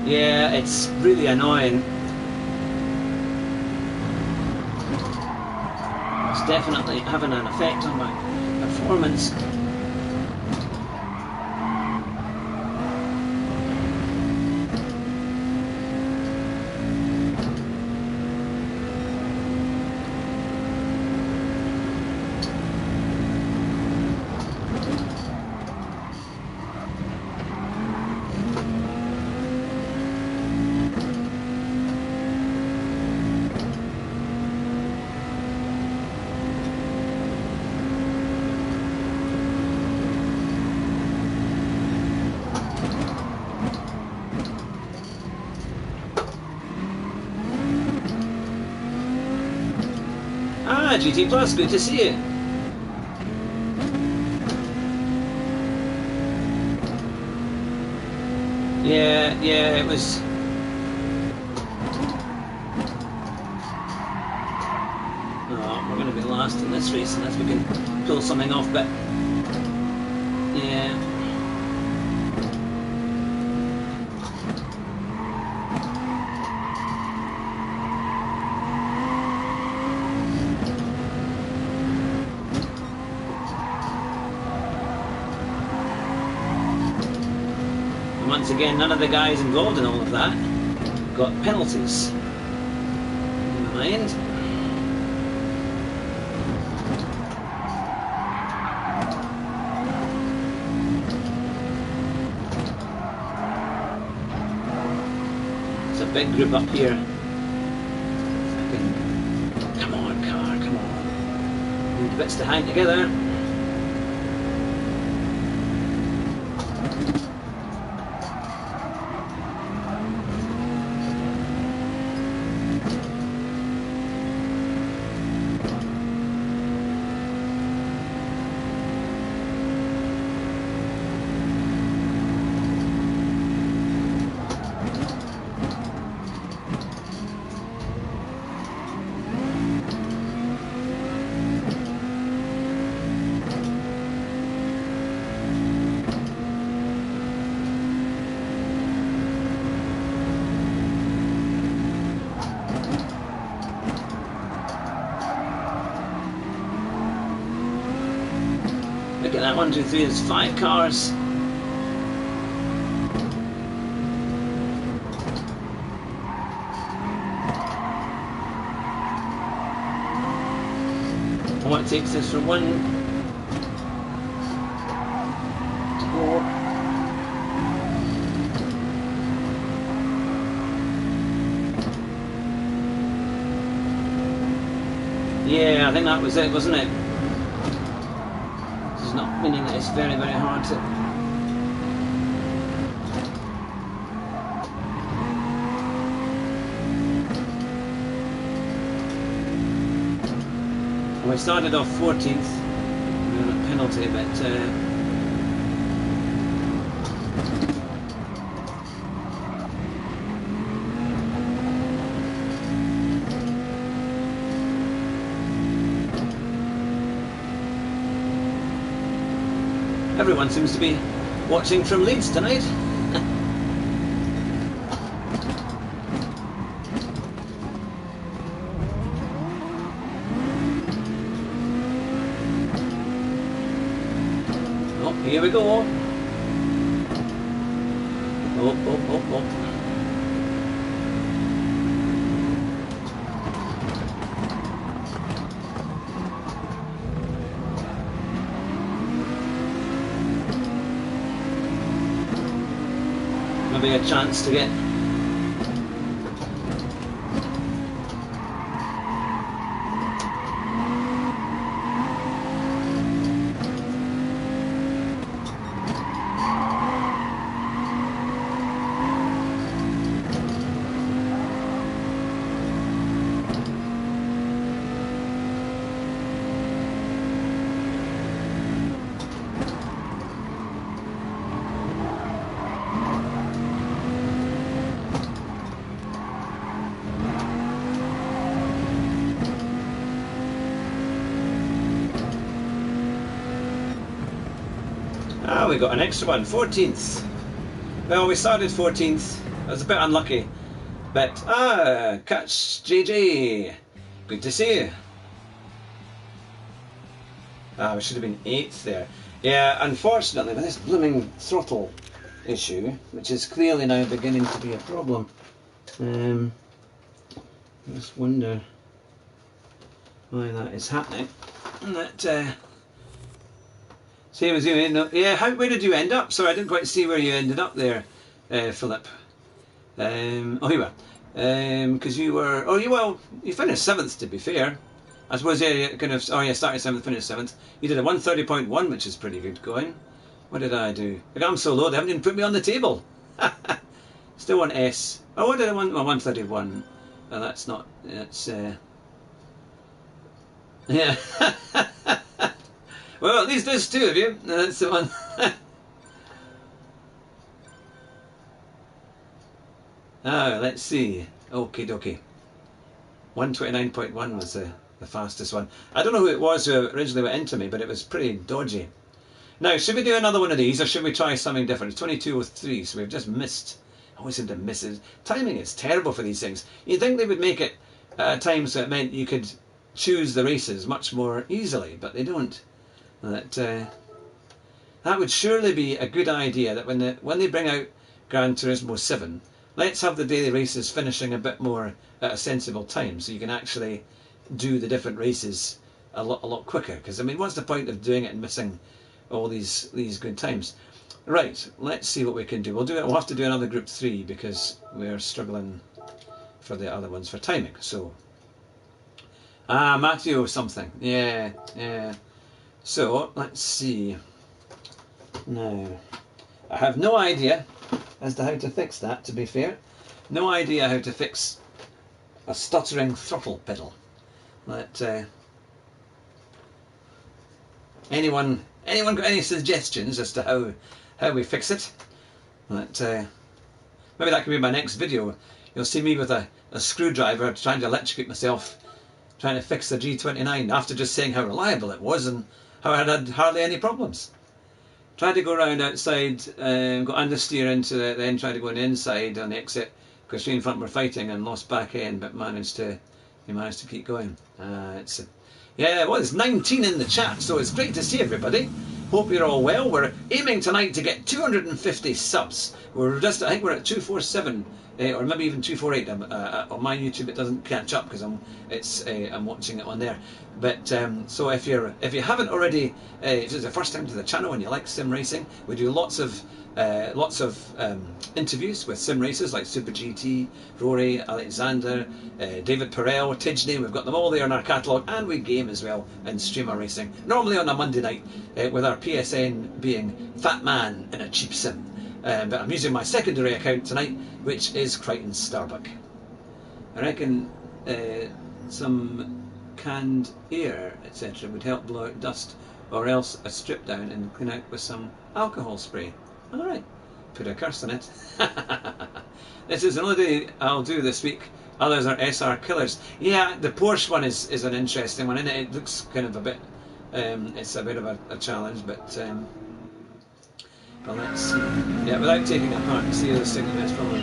Yeah, it's really annoying. It's definitely having an effect on my performance. GT Plus, good to see you. Yeah, it was. Oh, we're going to be last in this race unless we can pull something off, but yeah. Once again, none of the guys involved in all of that got penalties. Never mind. It's a big group up here. Come on, car, come on. Need bits to hang together. that? 1, 2, 3 is 5 cars. And what takes us from 1 to 4. Yeah, I think that was it, wasn't it? This is not meaning that it's very, very hard to... We started off 14th, we had a penalty, but everyone seems to be watching from Leeds tonight. Oh, here we go. Oh. Maybe a chance to get we got an extra one, 14th. Well, we started 14th. I was a bit unlucky, but catch JJ. Good to see you. We should have been 8th there. Yeah, unfortunately, with this blooming throttle issue, which is clearly now beginning to be a problem. I just wonder why that is happening. And that. Same as you, yeah. Where did you end up? Sorry, I didn't quite see where you ended up there, Philip. Oh, here we are. Because you were, you finished 7th to be fair. I suppose you kind of, started 7th, finished 7th. You did a 130.1, which is pretty good going. What did I do? Look, I'm so low, they haven't even put me on the table. Still want S. Oh, what did I want? Well, 131. Oh, that's not, that's, yeah. Well, at least there's 2 of you. That's the one. Let's see. Okie dokie. 129.1 was the fastest one. I don't know who it was who originally went into me, but it was pretty dodgy. Now, should we do another one of these, or should we try something different? It's 22:03, so we've just missed. I always seem to miss it. Timing is terrible for these things. You'd think they would make it at times so it meant you could choose the races much more easily, but they don't. That would surely be a good idea, that when they bring out Gran Turismo 7, let's have the daily races finishing a bit more at a sensible time, so you can actually do the different races a lot quicker. Because I mean, what's the point of doing it and missing all these good times? Right, let's see what we can do. We'll have to do another group 3 because we're struggling for the other ones for timing. So Matthew something, yeah. So, let's see. Now, I have no idea as to how to fix that, to be fair. No idea how to fix a stuttering throttle pedal. But, anyone got any suggestions as to how we fix it? But, maybe that could be my next video. You'll see me with a screwdriver trying to electrocute myself, trying to fix the G29 after just saying how reliable it was and how I had hardly any problems. Tried to go around outside, got understeer into it, then tried to go on the inside on the exit because three in front were fighting and lost back end, but managed to keep going. There's 19 in the chat, so it's great to see everybody. Hope you're all well. We're aiming tonight to get 250 subs. I think we're at 247, or maybe even 248. On my YouTube it doesn't catch up because I'm watching it on there. But so if you haven't already, if it's the first time to the channel and you like sim racing, we do lots of interviews with sim racers like Super GT, Rory, Alexander, David Perel, Tidgney. We've got them all there in our catalogue, and we game as well in streamer racing, normally on a Monday night, with our PSN being Fat Man in a Cheap Sim. But I'm using my secondary account tonight, which is Crichton Starbuck. I reckon some canned air, etc. would help blow out dust, or else a strip down and clean out with some alcohol spray. Alright, put a curse on it. This is another day I'll do this week. Others are SR killers. Yeah, the Porsche one is an interesting one, isn't it? It looks kind of a bit, it's a bit of a challenge, but let's see. Yeah, without taking it apart, see how this thing is from.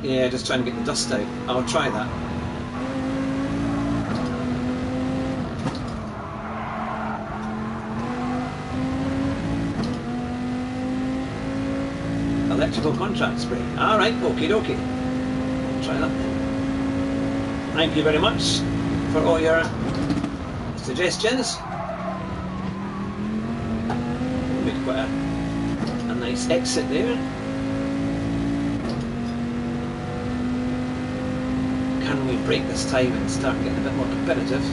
Yeah, just trying to get the dust out. I'll try that. Electrical contract spray. Alright, okie dokie. Try that then. Thank you very much for all your suggestions. Made quite a nice exit there. Can we break this time and start getting a bit more competitive?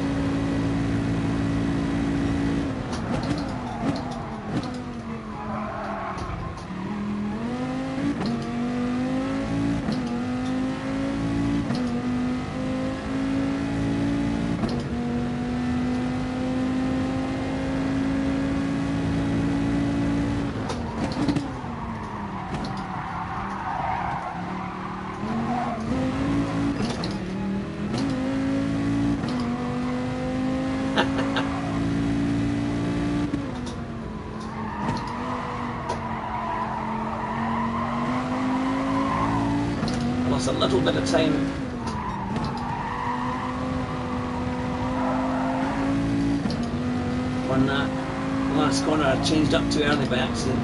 A little bit of time. On that last corner I changed up too early by accident,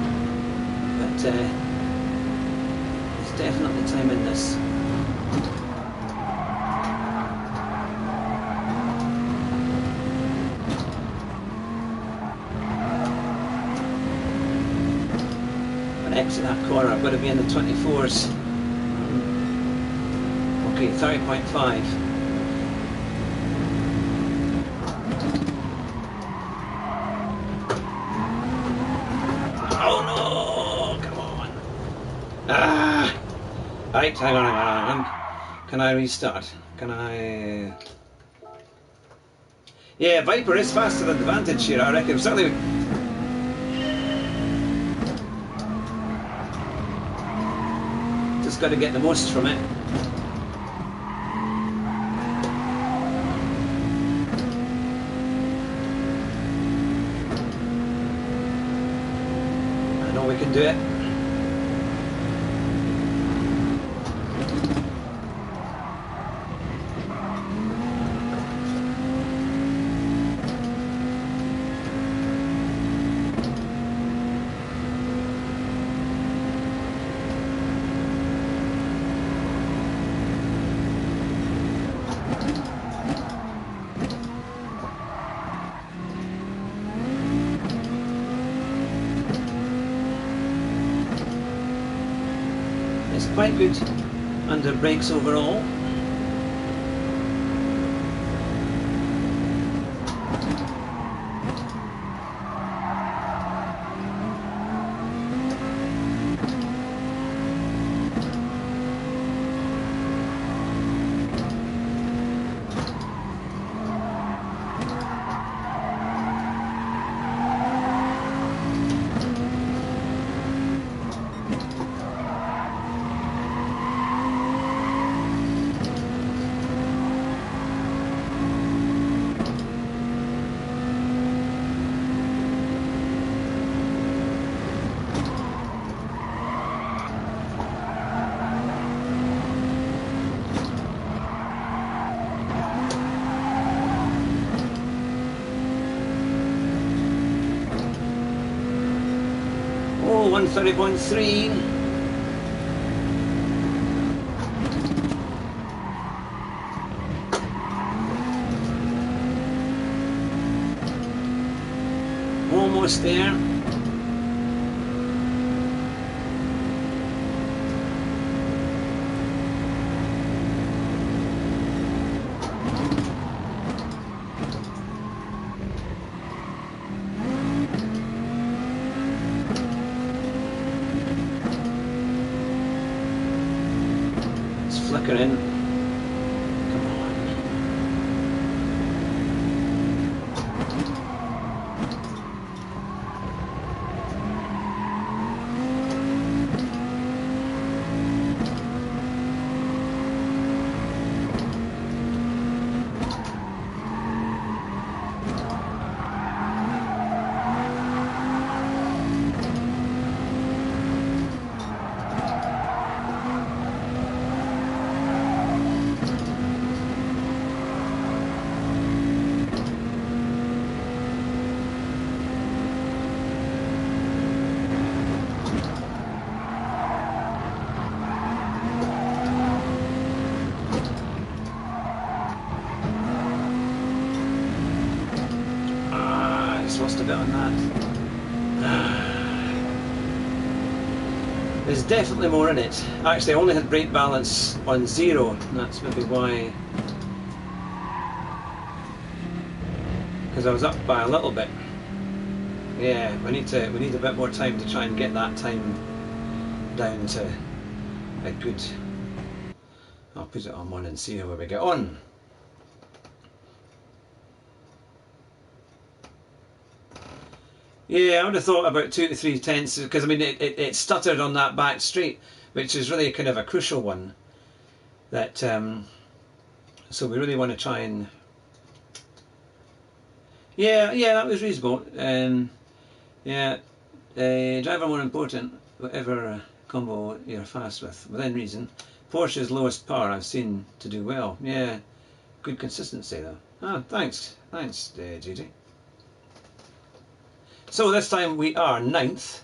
but there's definitely time in this. When I exit that corner I've got to be in the 24s. Okay, 30.5. Oh no! Come on! Ah! Right, hang on. Can I restart? Can I? Yeah, Viper is faster than the Vantage here, I reckon. Certainly. Just got to get the most from it. We can do it. Quite good under brakes overall. on, 30.3. Almost there. Flickering. Come on. Lost a bit on that. There's definitely more in it. Actually, I only had brake balance on 0. That's maybe why. Because I was up by a little bit. Yeah, we need a bit more time to try and get that time down to a good. I'll put it on 1 and see how we get on. Yeah, I would have thought about 2 to 3 tenths, because I mean it stuttered on that back straight, which is really kind of a crucial one. That so we really want to try and yeah, that was reasonable. Yeah, driver more important, whatever combo you're fast with, within reason. Porsche's lowest power I've seen to do well. Yeah, good consistency though. Oh, thanks, GG. So this time we are 9th.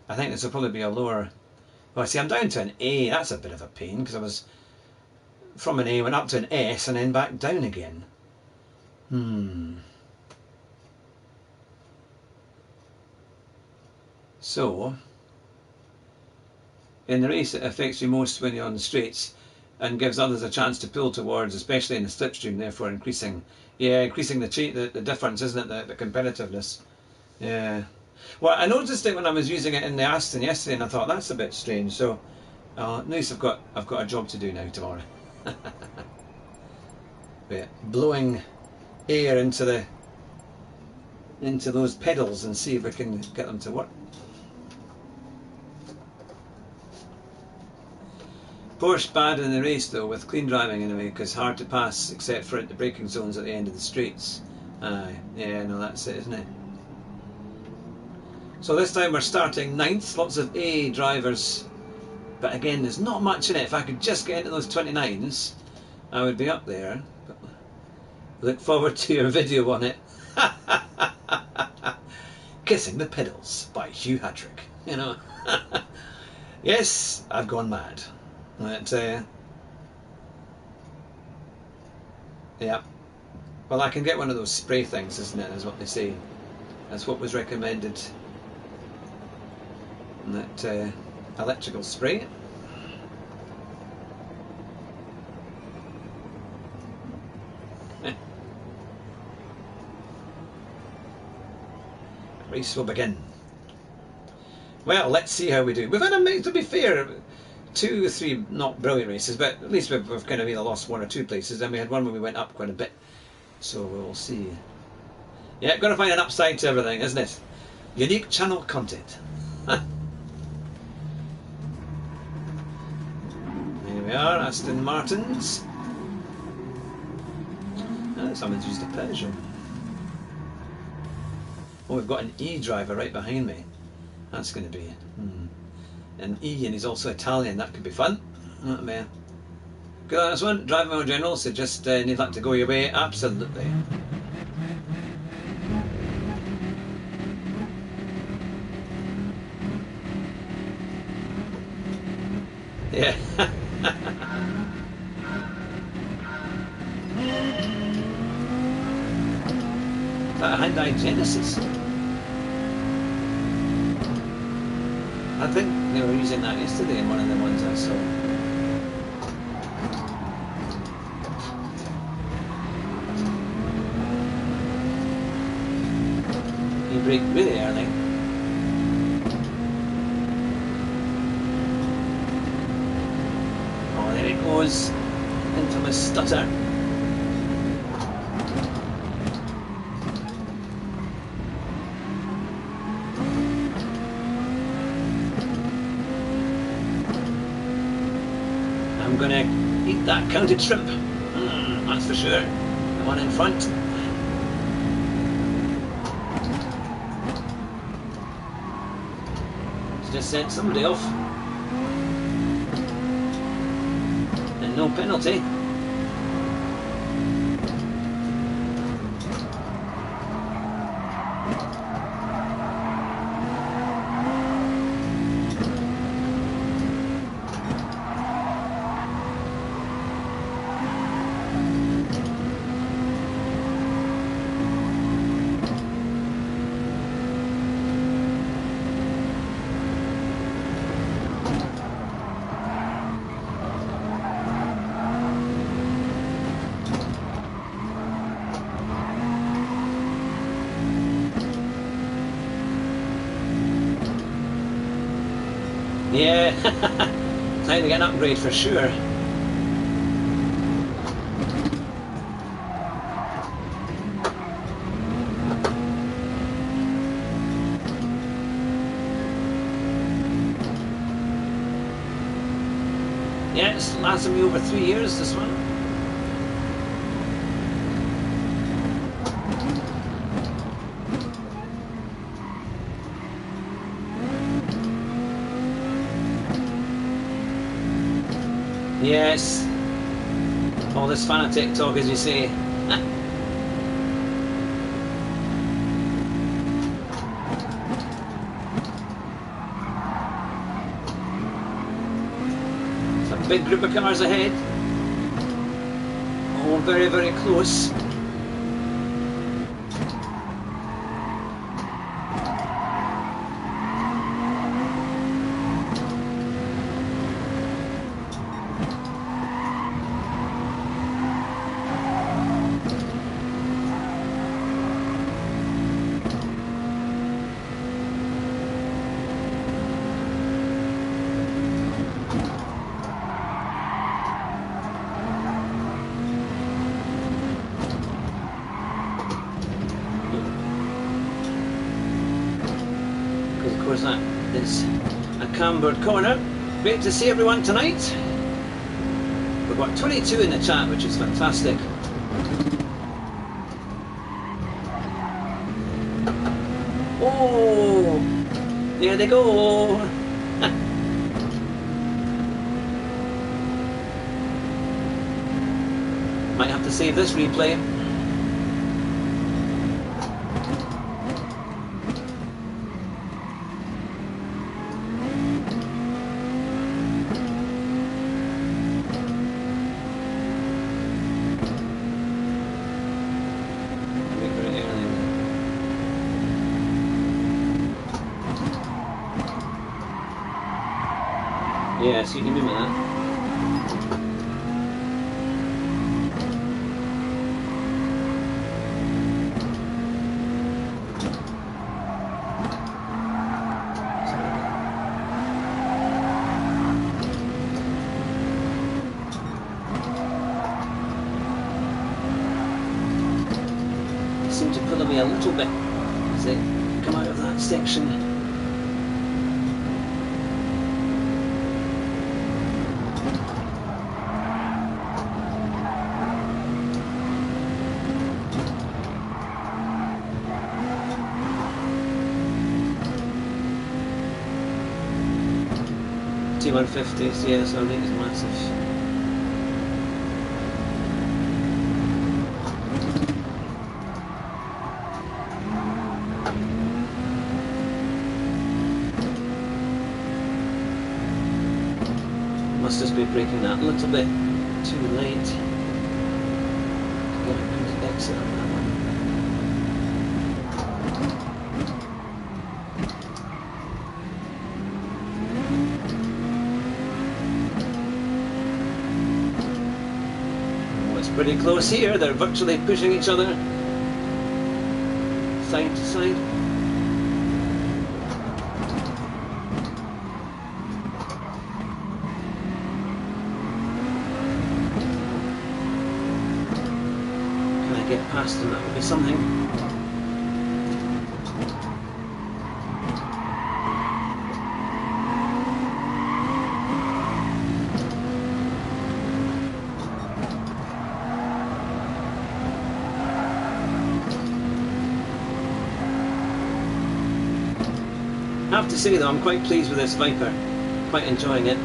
I think this will probably be a lower. Well, see, I'm down to an A. That's a bit of a pain because I was from an A, went up to an S, and then back down again. So, in the race, it affects you most when you're on the straights, and gives others a chance to pull towards, especially in the slipstream. Therefore, increasing the difference, isn't it? The competitiveness. Yeah. Well, I noticed it when I was using it in the Aston yesterday, and I thought that's a bit strange. So, at least I've got a job to do now tomorrow. But blowing air into those pedals and see if we can get them to work. Porsche bad in the race though, with clean driving anyway, because hard to pass except for at the braking zones at the end of the straights. Yeah, no, that's it, isn't it? So this time we're starting 9th, lots of A drivers, but again there's not much in it. If I could just get into those 29s, I would be up there. But look forward to your video on it. Kissing the Pedals by Hugh Hatrick, you know. Yes, I've gone mad. But, yeah. Well, I can get one of those spray things, isn't it, is what they say. That's what was recommended. That electrical spray. Race will begin. Well, let's see how we do. We've had to be fair, 2 or 3 not brilliant races, but at least we've kind of either lost 1 or 2 places, and we had one where we went up quite a bit. So we'll see. Yeah, got to find an upside to everything, isn't it? Unique channel content. Here we are, Aston Martins. Oh, someone's used a Peugeot. Oh, we've got an E driver right behind me. That's going to be an E, and he's also Italian. That could be fun. That'll be good on this one. Driving Mode General, so just need that to go your way. Absolutely. Yeah. That Hyundai Genesis. I think they were using that yesterday in one of the ones I saw. You brake really early. Oh, there it goes. Infamous stutter. I'm gonna eat that counted shrimp. That's for sure. The one in front. Just sent somebody off. And no penalty. Yeah, time to get an upgrade for sure. Yeah, it's lasted me over 3 years, this one. Yes, all this Fanatec talk, as you say. It's a big group of cars ahead. Oh, very, very close. Of course, that is a cambered corner. Great to see everyone tonight. We've got 22 in the chat, which is fantastic. Oh, there they go. Might have to save this replay. Yes, you can remember that. Seem to pull me a little bit as they come out of that section. T150s, yeah, so I think it's massive. to be braking that a little bit too late to get a good exit on that one. Oh, it's pretty close here. They're virtually pushing each other side to side. Get past them, that would be something. I have to say though, I'm quite pleased with this Viper, quite enjoying it.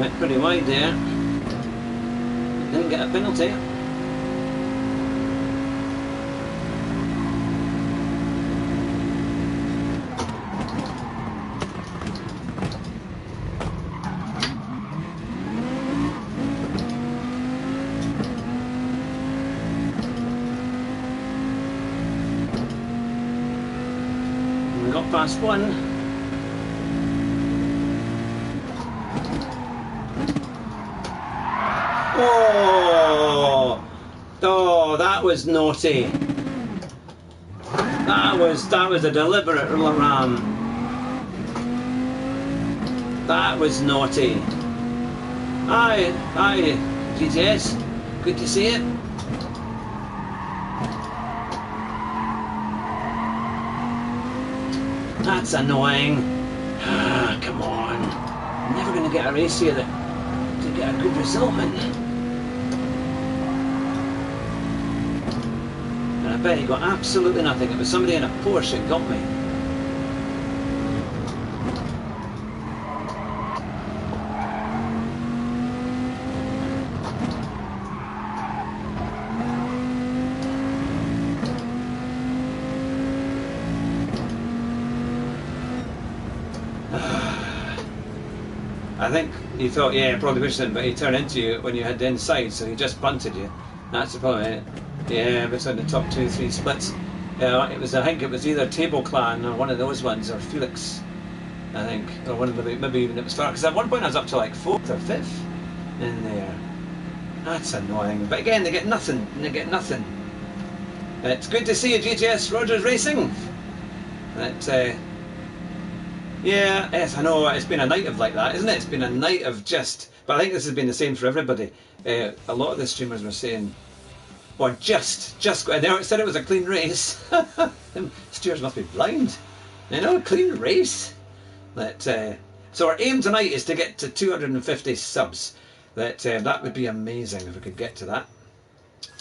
Went pretty wide there. Didn't get a penalty. We got past one. Oh, that was naughty. That was a deliberate ram. That was naughty. Aye, GTS. Good to see it. That's annoying. Ah, come on. I'm never going to get a race here to get a good result in. I bet he got absolutely nothing. It was somebody in a Porsche that got me. I think he thought, yeah, probably pushed him, but he turned into you when you had the inside, so he just bunted you. That's the problem. Yeah, but on the top 2-3 splits. It was, I think it was either Table Clan or one of those ones, or Felix, I think, or one of the, maybe even it was Farah, because at one point I was up to like 4th or 5th in there. That's annoying, but again, they get nothing, It's good to see you, GTS Rogers Racing. That, yeah, yes, I know, it's been a night of like that, isn't it? It's been a night of just, but I think this has been the same for everybody. A lot of the streamers were saying, or just, and they said it was a clean race. Them stewards must be blind. You know, a clean race. So our aim tonight is to get to 250 subs. That would be amazing if we could get to that.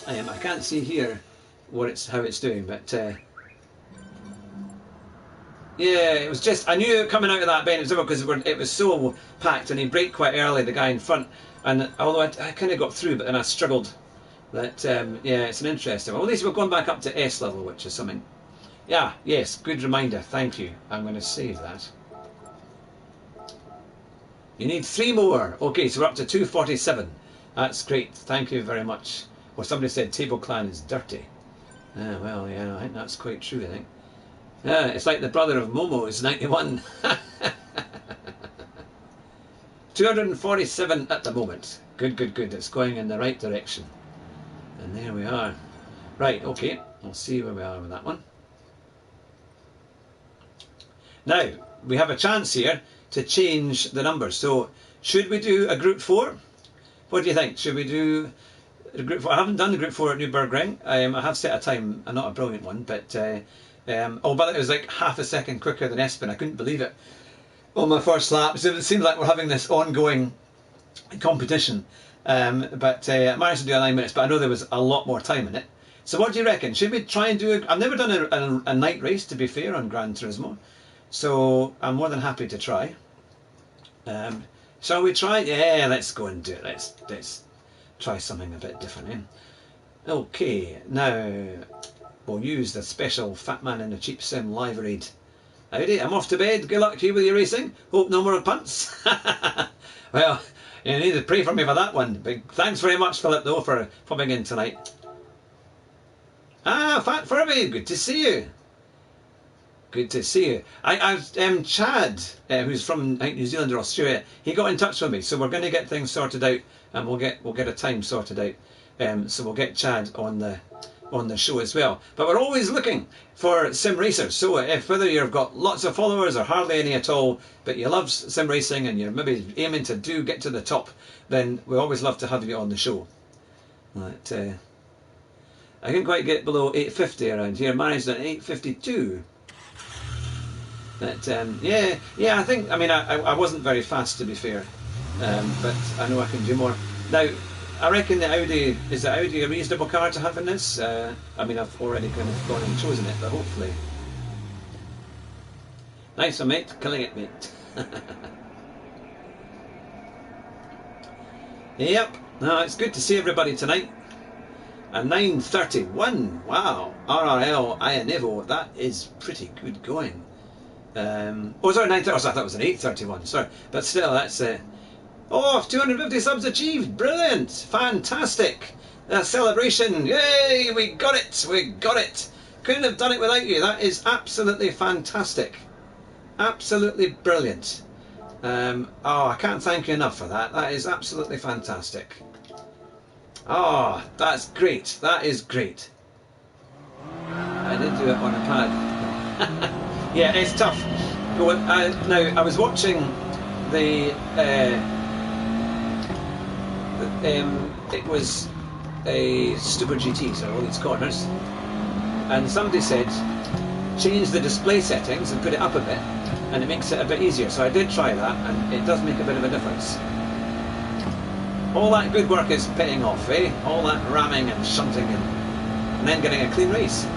I can't see here how it's doing, but yeah, it was just, I knew coming out of that bend it was difficult because it was so packed, and he braked quite early, the guy in front, and although I kind of got through, but then I struggled. But yeah, it's an interesting one. Well, at least we're going back up to S level, which is something. Yeah, yes, good reminder, thank you. I'm going to save that. You need 3 more. Okay, so we're up to 247. That's great, thank you very much. Well, somebody said Table Clan is dirty. Well, yeah, I think that's quite true, I think. Yeah, it's like the brother of Momo is 91. 247 at the moment. Good, it's going in the right direction. And there we are. Right, okay, we'll see where we are with that one. Now, we have a chance here to change the numbers. So, should we do a Group 4? What do you think? Should we do a Group 4? I haven't done the Group 4 at Nürburgring. I have set a time, not a brilliant one, but but it was like half a second quicker than Espen. I couldn't believe it on my first lap. So it seems like we're having this ongoing competition. But I managed to do a 9 minutes, but I know there was a lot more time in it. So what do you reckon? Should we try and do I've never done a night race, to be fair, on Gran Turismo, so I'm more than happy to try. Shall we try? Yeah, let's go and do it. Let's try something a bit different, eh? Okay, now we'll use the special Fat Man in a Cheap Sim live read. Howdy, I'm off to bed. Good luck to you with your racing. Hope no more punts. Well, you need to pray for me for that one. Big thanks very much, Philip, though, for popping in tonight. Ah, Fat Furby, good to see you. Good to see you. Chad, who's from I think New Zealand or Australia, he got in touch with me, so we're going to get things sorted out, and we'll get a time sorted out. So we'll get Chad on the show as well. But we're always looking for sim racers. So if whether you've got lots of followers or hardly any at all, but you love sim racing and you're maybe aiming to get to the top, then we always love to have you on the show. But, I couldn't quite get below 850 around here. Managed at 852. But yeah. I mean, I wasn't very fast, to be fair, but I know I can do more now. I reckon the Audi is a reasonable car to have in this. I mean, I've already kind of gone and chosen it, but hopefully. Nice one, mate. Killing it, mate. Yep. No, it's good to see everybody tonight. A 9:31. Wow. RRL Ionevo. That is pretty good going. Oh, sorry, 9:30. Oh, I thought it was an 8:31. Sorry, but still, that's oh, 250 subs achieved. Brilliant. Fantastic. A celebration. Yay, we got it. We got it. Couldn't have done it without you. That is absolutely fantastic. Absolutely brilliant. Oh, I can't thank you enough for that. That is absolutely fantastic. Oh, that's great. That is great. I did do it on a pad. Yeah, it's tough. Now, I was watching it was a Super GT, so all these corners, and somebody said change the display settings and put it up a bit, and it makes it a bit easier. So I did try that, and it does make a bit of a difference. All that good work is paying off, eh? All that ramming and shunting and then getting a clean race.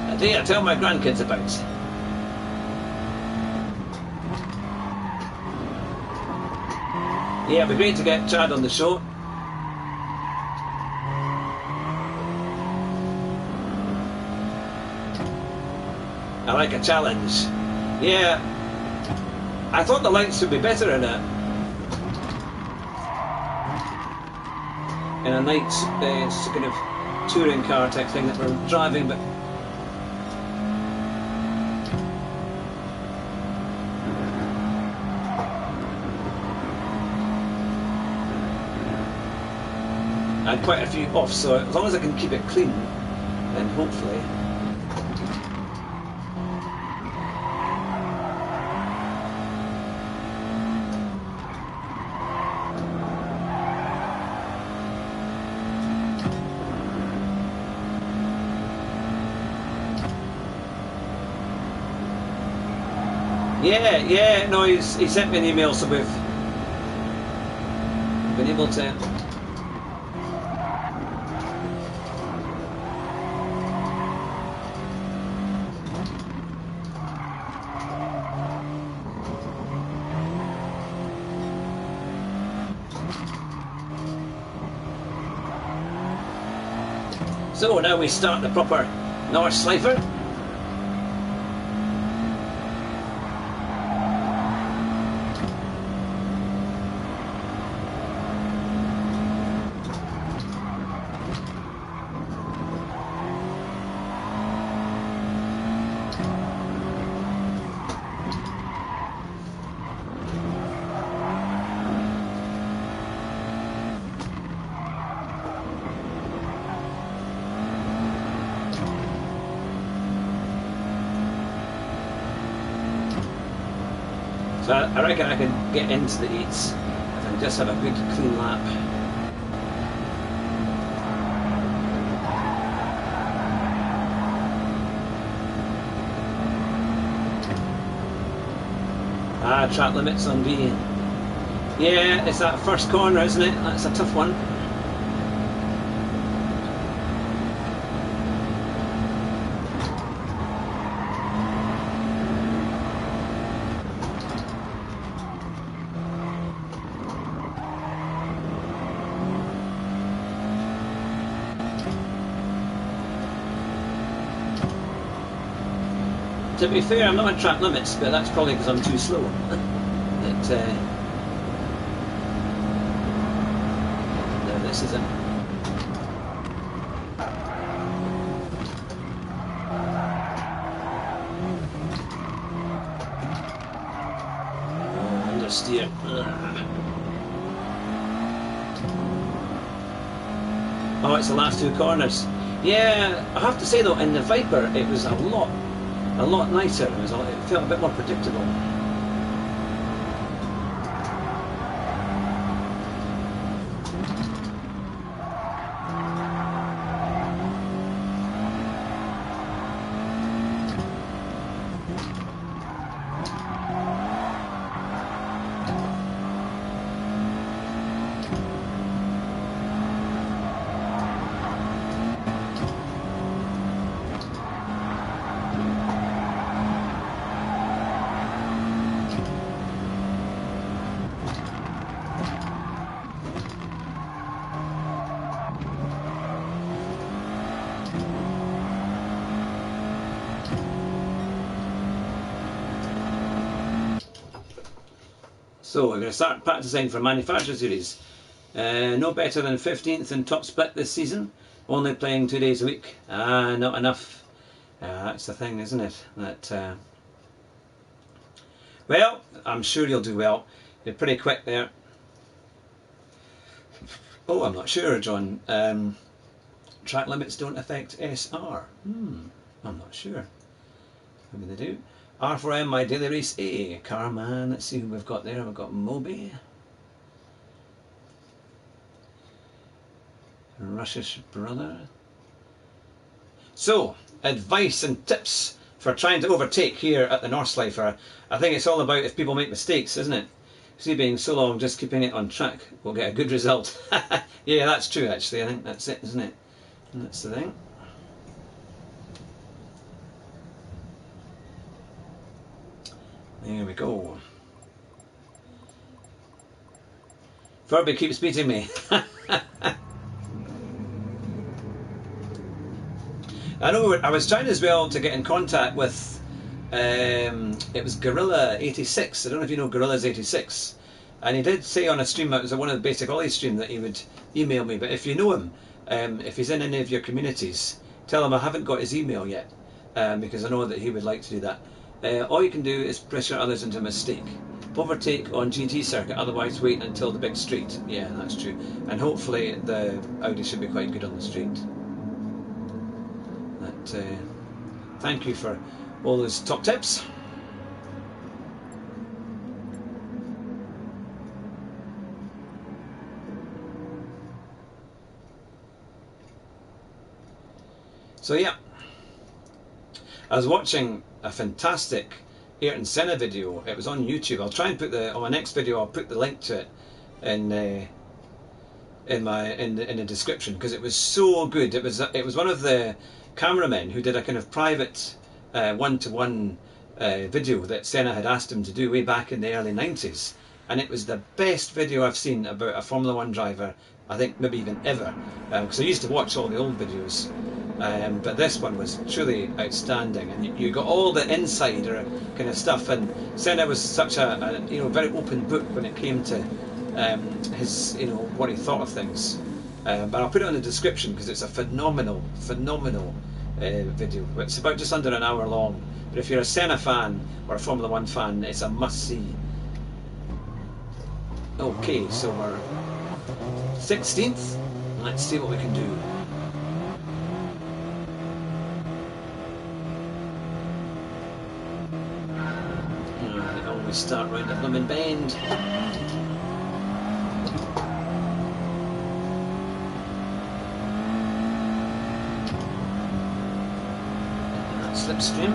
A day I tell my grandkids about. Yeah, it'd be great to get Chad on the show. I like a challenge. Yeah, I thought the lights would be better in a night kind of touring car type thing that we're driving, but I had quite a few off, so as long as I can keep it clean, then hopefully. Yeah, no, he sent me an email, so we've been able to. So now we start the proper Nordschleife. So I reckon I can get into the 8s if I Just have a good clean lap. Ah, track limits on B. Yeah, it's that first corner, isn't it? That's a tough one. To be fair, I'm not on track limits, but that's probably because I'm too slow. No, this isn't. Oh, understeer. Oh, it's the last two corners. Yeah, I have to say though, in the Viper, it was a lot nicer. It felt a bit more predictable. So we're going to start practicing for Manufacturer Series. No better than 15th in top split this season. Only playing 2 days a week. Not enough. That's the thing, isn't it? That. Well, I'm sure you'll do well. You're pretty quick there. Oh, I'm not sure, John. Track limits don't affect SR. I'm not sure. Maybe they do. R4M, my daily race A. Carman, let's see who we've got there. We've got Moby. Russish brother. So, advice and tips for trying to overtake here at the Nordschleife. I think it's all about if people make mistakes, isn't it? See, being so long, just keeping it on track will get a good result. Yeah, that's true actually. I think that's it, isn't it? That's the thing. There we go. Furby keeps beating me. I know I was trying as well to get in contact with, it was Gorilla86. I don't know if you know Gorillas86. And he did say on a stream, it was one of the Basic Ollie stream, that he would email me. But if you know him, if he's in any of your communities, tell him I haven't got his email yet, because I know that he would like to do that. All you can do is pressure others into a mistake. Overtake on GT circuit, otherwise wait until the big street. Yeah, that's true. And hopefully the Audi should be quite good on the street. Thank you for all those top tips. So yeah, I was watching a fantastic Ayrton Senna video. It was on YouTube. I'll try and put on my next video. I'll put the link to it in the description, because it was so good. It was one of the cameramen who did a kind of private one-to-one video that Senna had asked him to do way back in the early 90s, and it was the best video I've seen about a Formula 1 driver, I think maybe even ever, because I used to watch all the old videos, but this one was truly outstanding, and you got all the insider kind of stuff. And Senna was such a very open book when it came to his what he thought of things. But I'll put it in the description because it's a phenomenal video. It's about just under an hour long, but if you're a Senna fan or a Formula 1 fan, it's a must-see. Okay, so we're 16th. Let's see what we can do. They always start round at Blooming Bend. slipstream.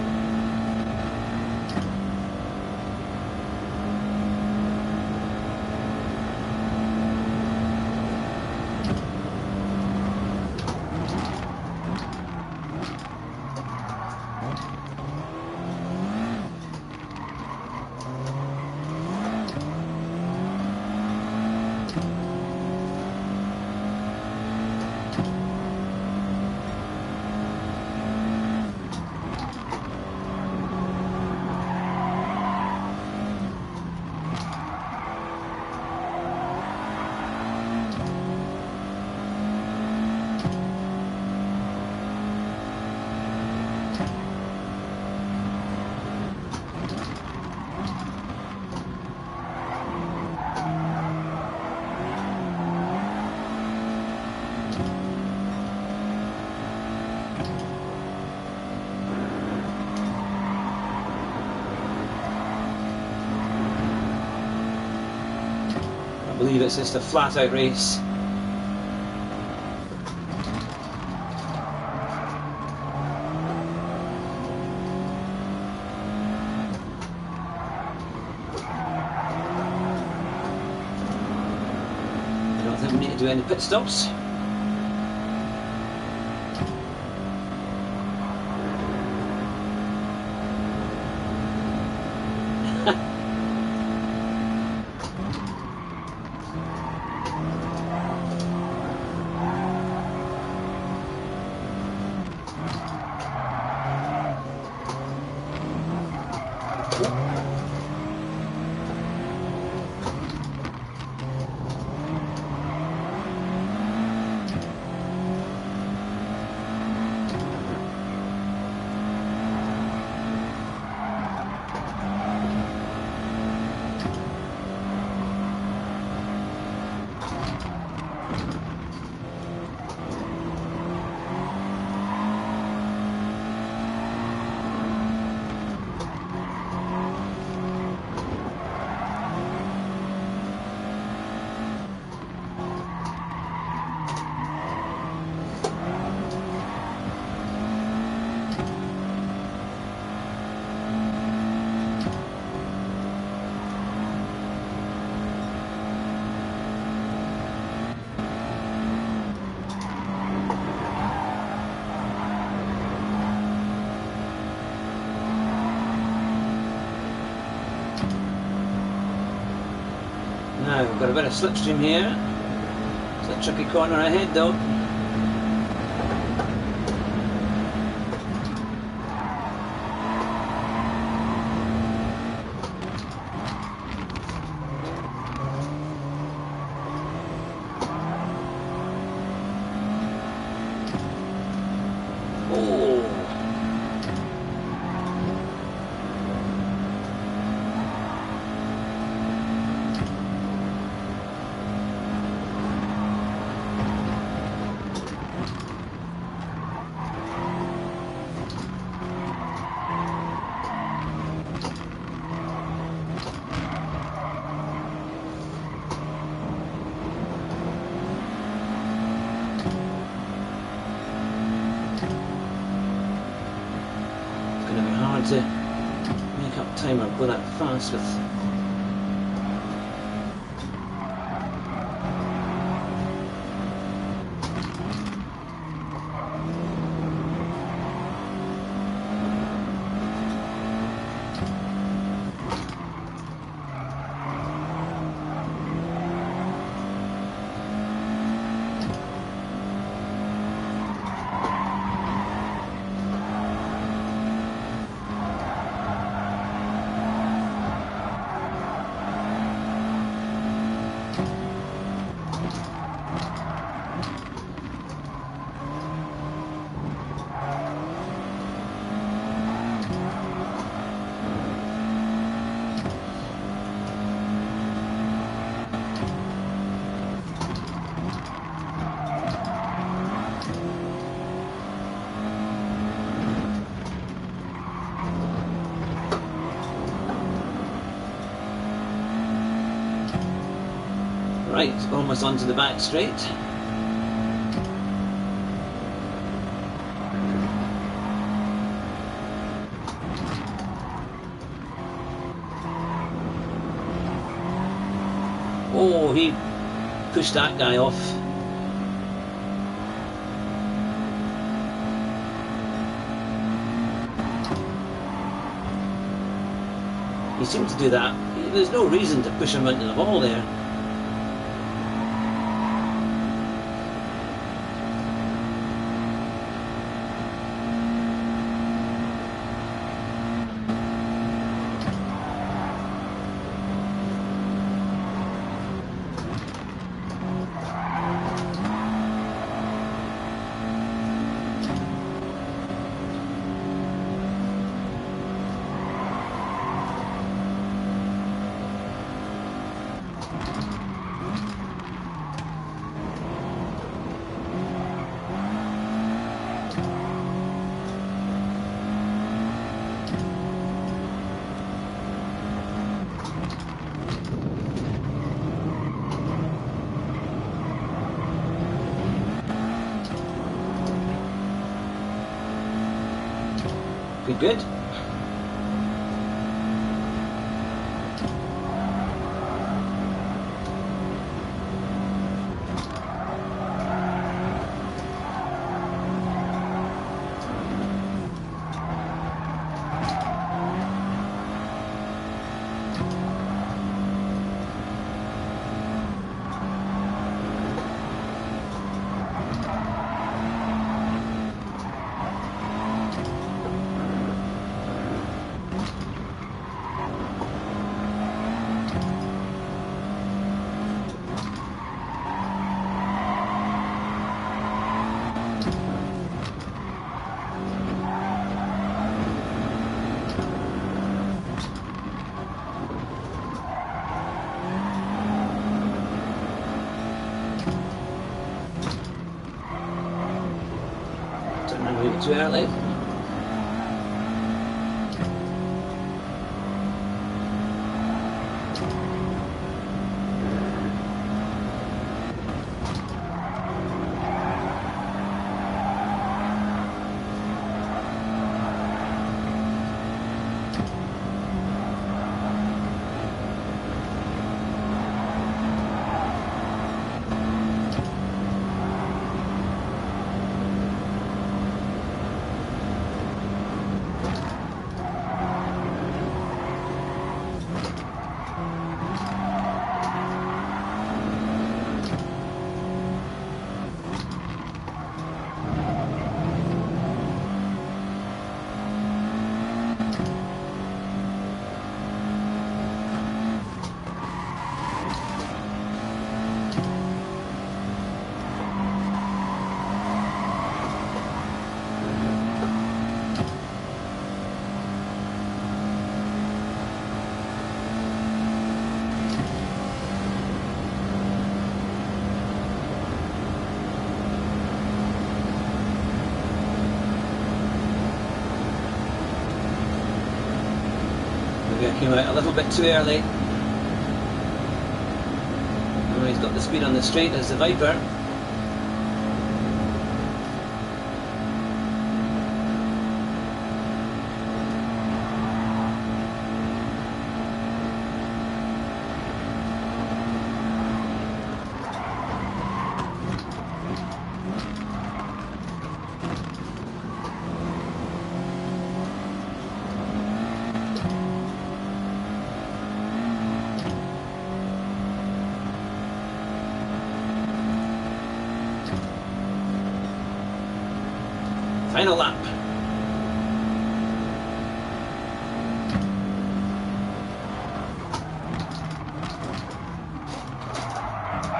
I believe it's just a flat out race. I don't think we need to do any pit stops. Now we've got a bit of slipstream here. It's a tricky corner ahead though. To make up time or go that fast with right, almost onto the back straight. Oh, he pushed that guy off. He seemed to do that. There's no reason to push him into the wall there. Good. Too early. Came out a little bit too early. Oh, he's got the speed on the straight as the Viper. Final lap.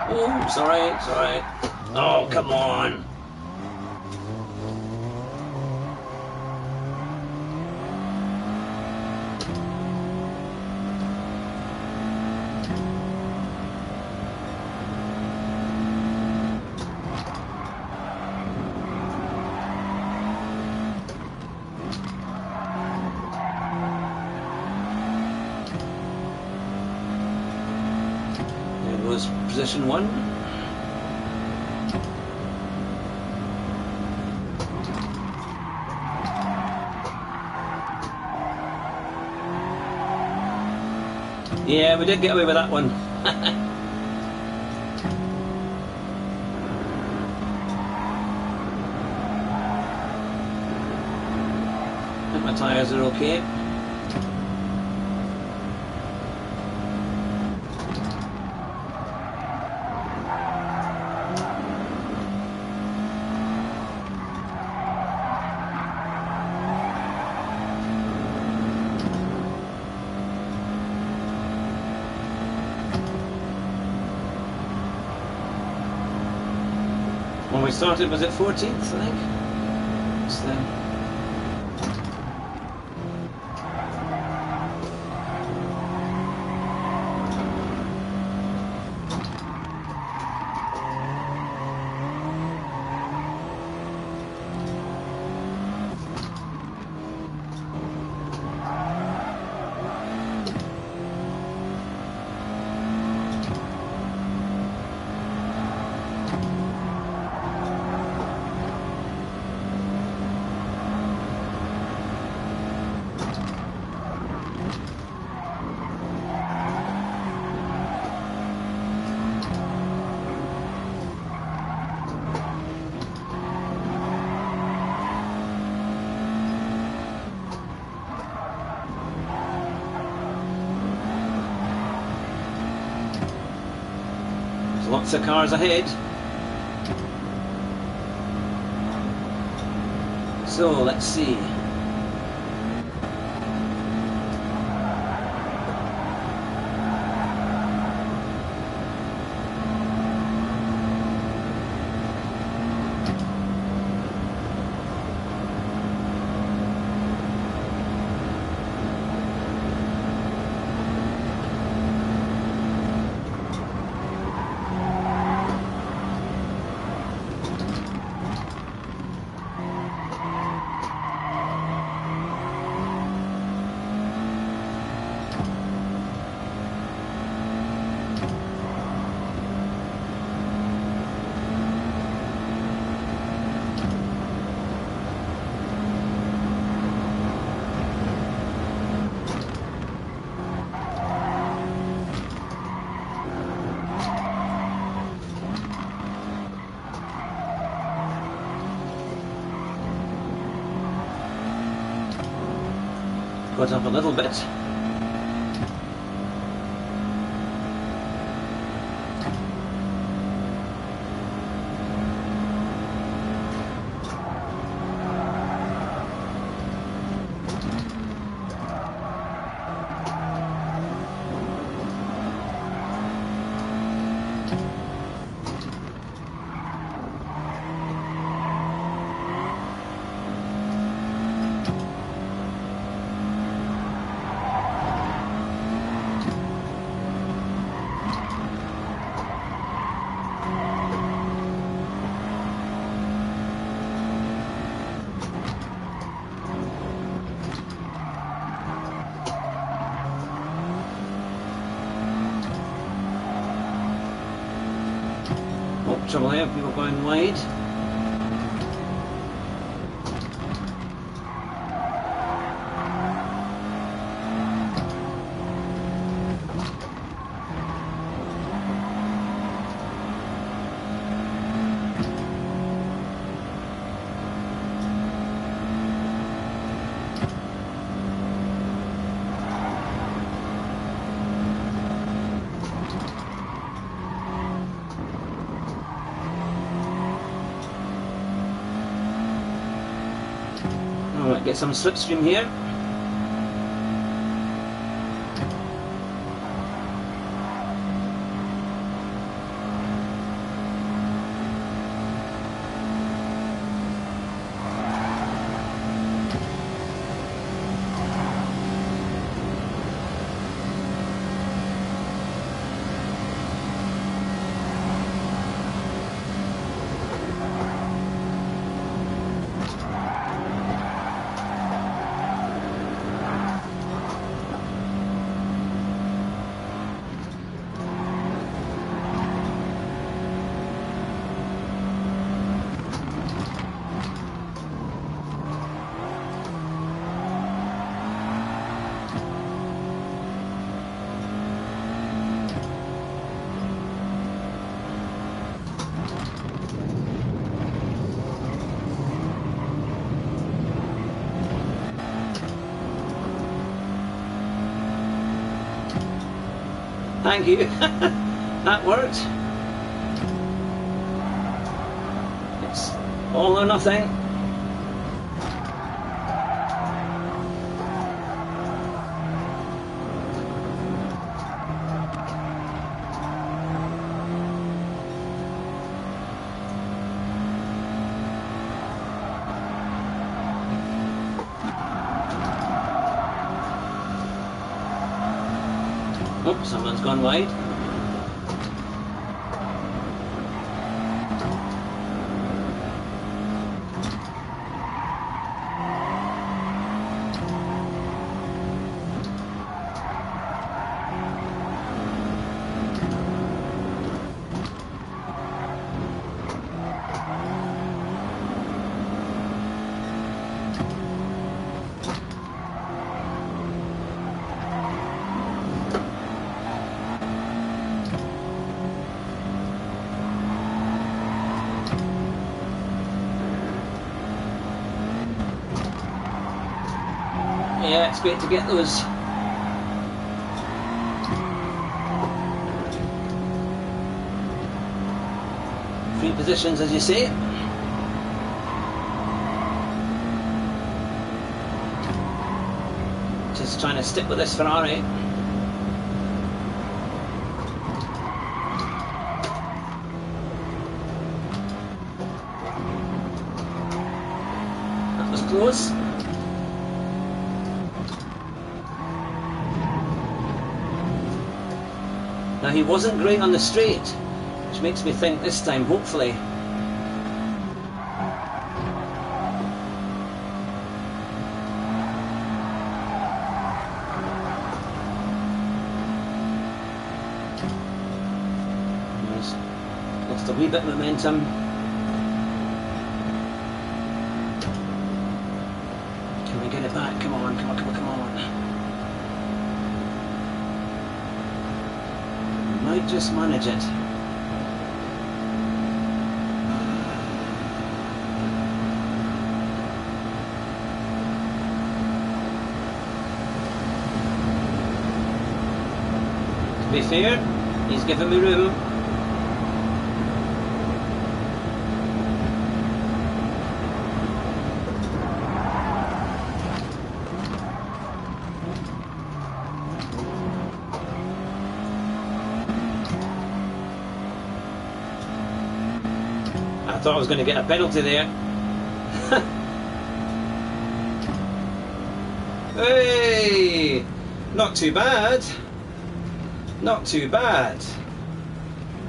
Oh, sorry. Oh, come on. Position 1. Yeah, we did get away with that one. my tyres are okay. When we started, was it 14th, I think? So, there's lots of cars ahead. So let's see. Got up a little bit. Trouble here, people going wide. Alright, get some slipstream here. Thank you. That worked. It's all or nothing. Oh, someone's gone wide. Yeah, it's great to get those. Free positions, as you say. Just trying to stick with this Ferrari. That was close. Now, he wasn't great on the straight, which makes me think this time, hopefully. He's lost a wee bit of momentum. Can we get it back? Come on, come on, come on, come on. Might just manage it. To be fair, he's given me room. I thought I was going to get a penalty there. Hey! Not too bad. Not too bad.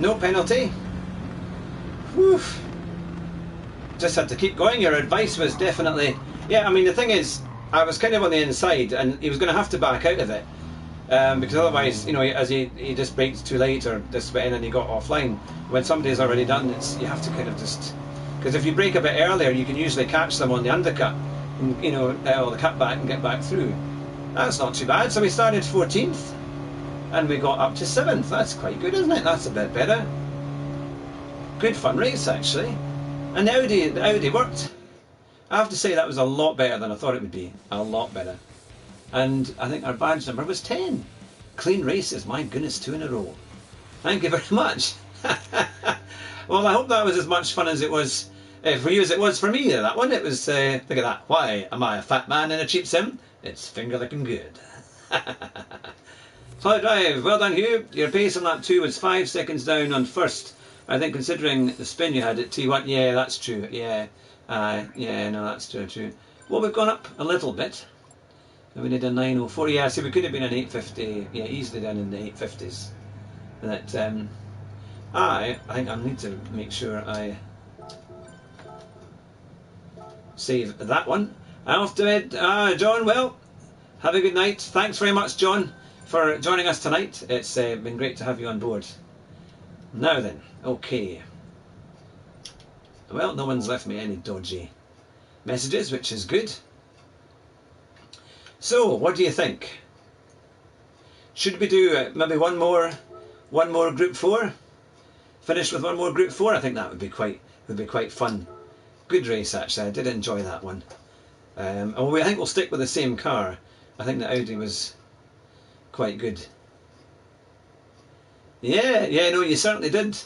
No penalty. Whew. Just had to keep going. Your advice was definitely... Yeah, I mean, the thing is, I was kind of on the inside and he was going to have to back out of it. Because otherwise, you know, as he just braked too late or just went in and he got offline. When somebody's already done, you have to kind of just... Because if you brake a bit earlier, you can usually catch them on the undercut, and, you know, or the cutback and get back through. That's not too bad. So we started 14th and we got up to 7th. That's quite good, isn't it? That's a bit better. Good fun race, actually. And the Audi worked. I have to say that was a lot better than I thought it would be. A lot better. And I think our badge number was 10. Clean races, my goodness, 2 in a row. Thank you very much. Well, I hope that was as much fun as it was for you as it was for me. That one, it was, look at that. Why am I a fat man in a cheap sim? It's finger looking good. Solid drive, well done Hugh. Your pace on lap 2 was 5 seconds down on first. I think considering the spin you had at T1, yeah, that's true. Yeah, yeah, no, that's true. Well, we've gone up a little bit. We did a 9:04. Yeah, so we could have been an 8:50. Yeah, easily done in the 8:50s. But I think I need to make sure I save that one. Off to bed, John. Well, have a good night. Thanks very much, John, for joining us tonight. It's been great to have you on board. Now then, okay. Well, no one's left me any dodgy messages, which is good. So, what do you think? Should we do maybe one more Group 4? Finish with one more Group 4. I think that would be quite fun. Good race, actually. I did enjoy that one. And I think we'll stick with the same car. I think the Audi was quite good. Yeah, yeah, no, you certainly did,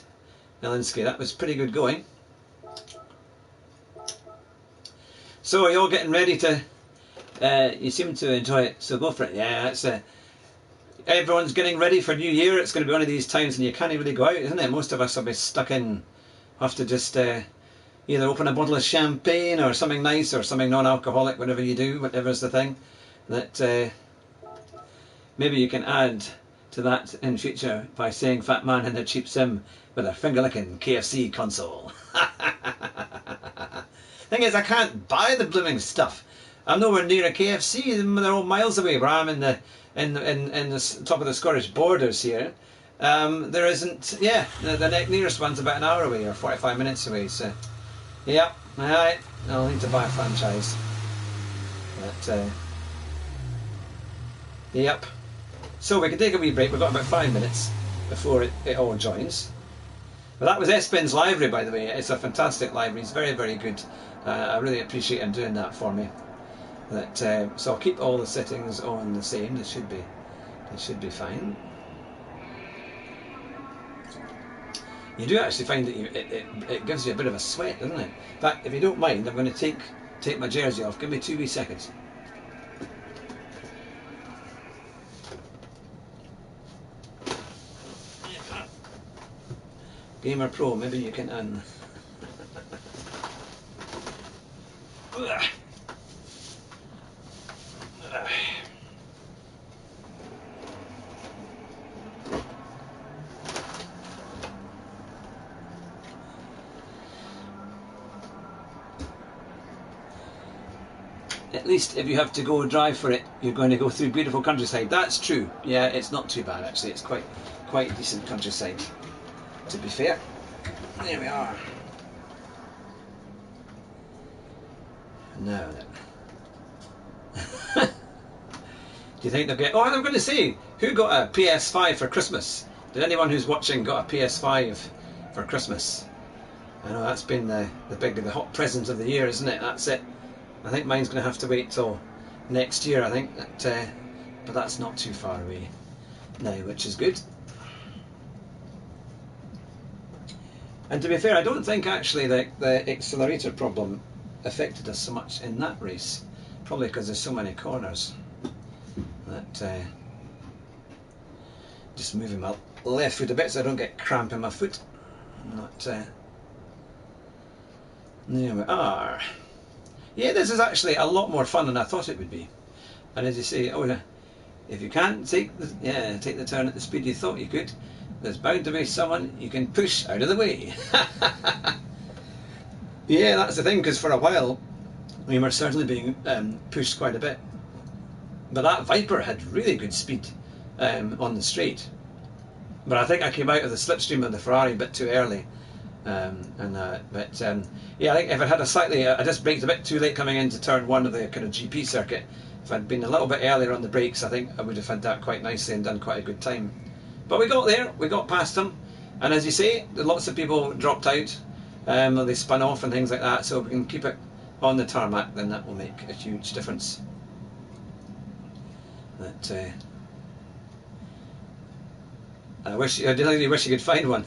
Elinsky. That was pretty good going. So are you all getting ready to... you seem to enjoy it, so go for it. Yeah, it's everyone's getting ready for New Year. It's going to be one of these times when you can't really go out, isn't it? Most of us will be stuck in, have to just either open a bottle of champagne or something nice or something non-alcoholic, whatever you do, whatever's the thing. That maybe you can add to that in future by saying "Fat Man in a cheap sim" with a finger-licking KFC console. Thing is, I can't buy the blooming stuff. I'm nowhere near a KFC. They're all miles away. Where I'm in the top of the Scottish borders here. There isn't. Yeah, the nearest one's about an hour away or 45 minutes away. So, yeah, alright. I'll need to buy a franchise. But yep. So we can take a wee break. We've got about 5 minutes before it all joins. But that was Espen's library, by the way. It's a fantastic library. It's very, very good. I really appreciate him doing that for me. So I'll keep all the settings on the same. They should be fine. You do actually find that it gives you a bit of a sweat, doesn't it? In fact, if you don't mind, I'm going to take my jersey off. Give me 2 wee seconds. Gamer Pro, maybe you can At least if you have to go drive for it, you're going to go through beautiful countryside. That's true. Yeah, it's not too bad actually. It's quite decent countryside, to be fair. There we are. Now then. Do you think they'll get... Oh, I'm going to say, who got a PS5 for Christmas? Did anyone who's watching got a PS5 for Christmas? I know that's been the hot present of the year, isn't it? That's it. I think mine's going to have to wait till next year, I think. But that's not too far away now, which is good. And to be fair, I don't think actually the accelerator problem affected us so much in that race. Probably because there's so many corners. That just moving my left foot a bit so I don't get cramp in my foot. There we are. Yeah, this is actually a lot more fun than I thought it would be. And as you say, oh yeah, if you can't take the turn at the speed you thought you could, there's bound to be someone you can push out of the way. Yeah, that's the thing, because for a while we were certainly being pushed quite a bit. But that Viper had really good speed on the straight. But I think I came out of the slipstream of the Ferrari a bit too early. Yeah, I think if I had I just braked a bit too late coming into turn 1 of the kind of GP circuit. If I'd been a little bit earlier on the brakes, I think I would have had that quite nicely and done quite a good time. But we got there, we got past them, and as you say, lots of people dropped out, they spun off and things like that, so if we can keep it on the tarmac, then that will make a huge difference. I really wish you could find one.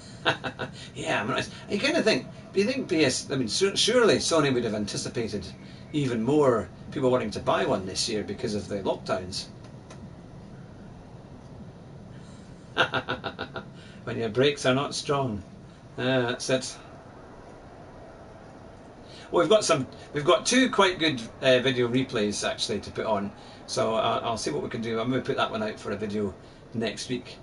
Yeah, I kind of think, do you think I mean, surely Sony would have anticipated even more people wanting to buy one this year because of the lockdowns. When your brakes are not strong. That's it. Well, we've got 2 quite good video replays actually to put on, so I'll see what we can do. I'm going to put that one out for a video next week,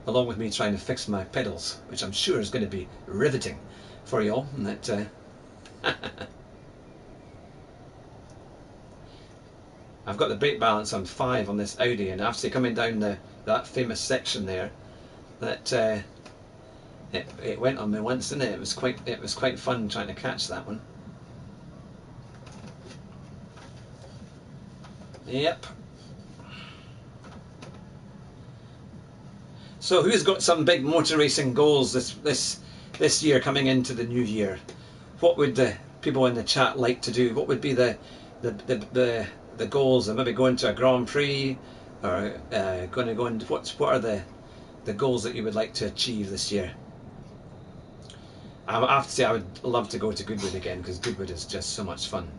along with me trying to fix my pedals, which I'm sure is going to be riveting for you all. And that I've got the brake balance on 5 on this Audi, and after coming down that famous section there, that it went on me once, didn't it? It was quite fun trying to catch that one. Yep. So who's got some big motor racing goals this year coming into the new year? What would the people in the chat like to do? What would be the goals? And maybe going to a Grand Prix, or going to go into what are the the goals that you would like to achieve this year. I have to say I would love to go to Goodwood again, because Goodwood is just so much fun.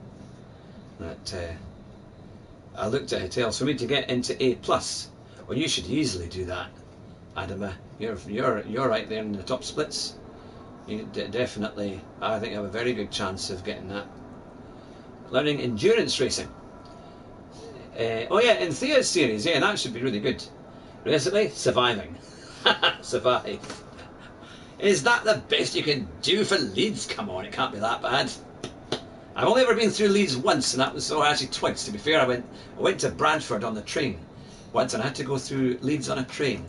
That I looked at hotels for me to get into A+. Well, you should easily do that, Adama. You're right there in the top splits. You definitely, I think, have a very good chance of getting that. Learning endurance racing. Oh yeah, in Thea's series, yeah, that should be really good. Basically, surviving. Survive. Is that the best you can do for Leeds? Come on, it can't be that bad. I've only ever been through Leeds once, and that was, oh, actually twice to be fair. I went to Bradford on the train once, and I had to go through Leeds on a train.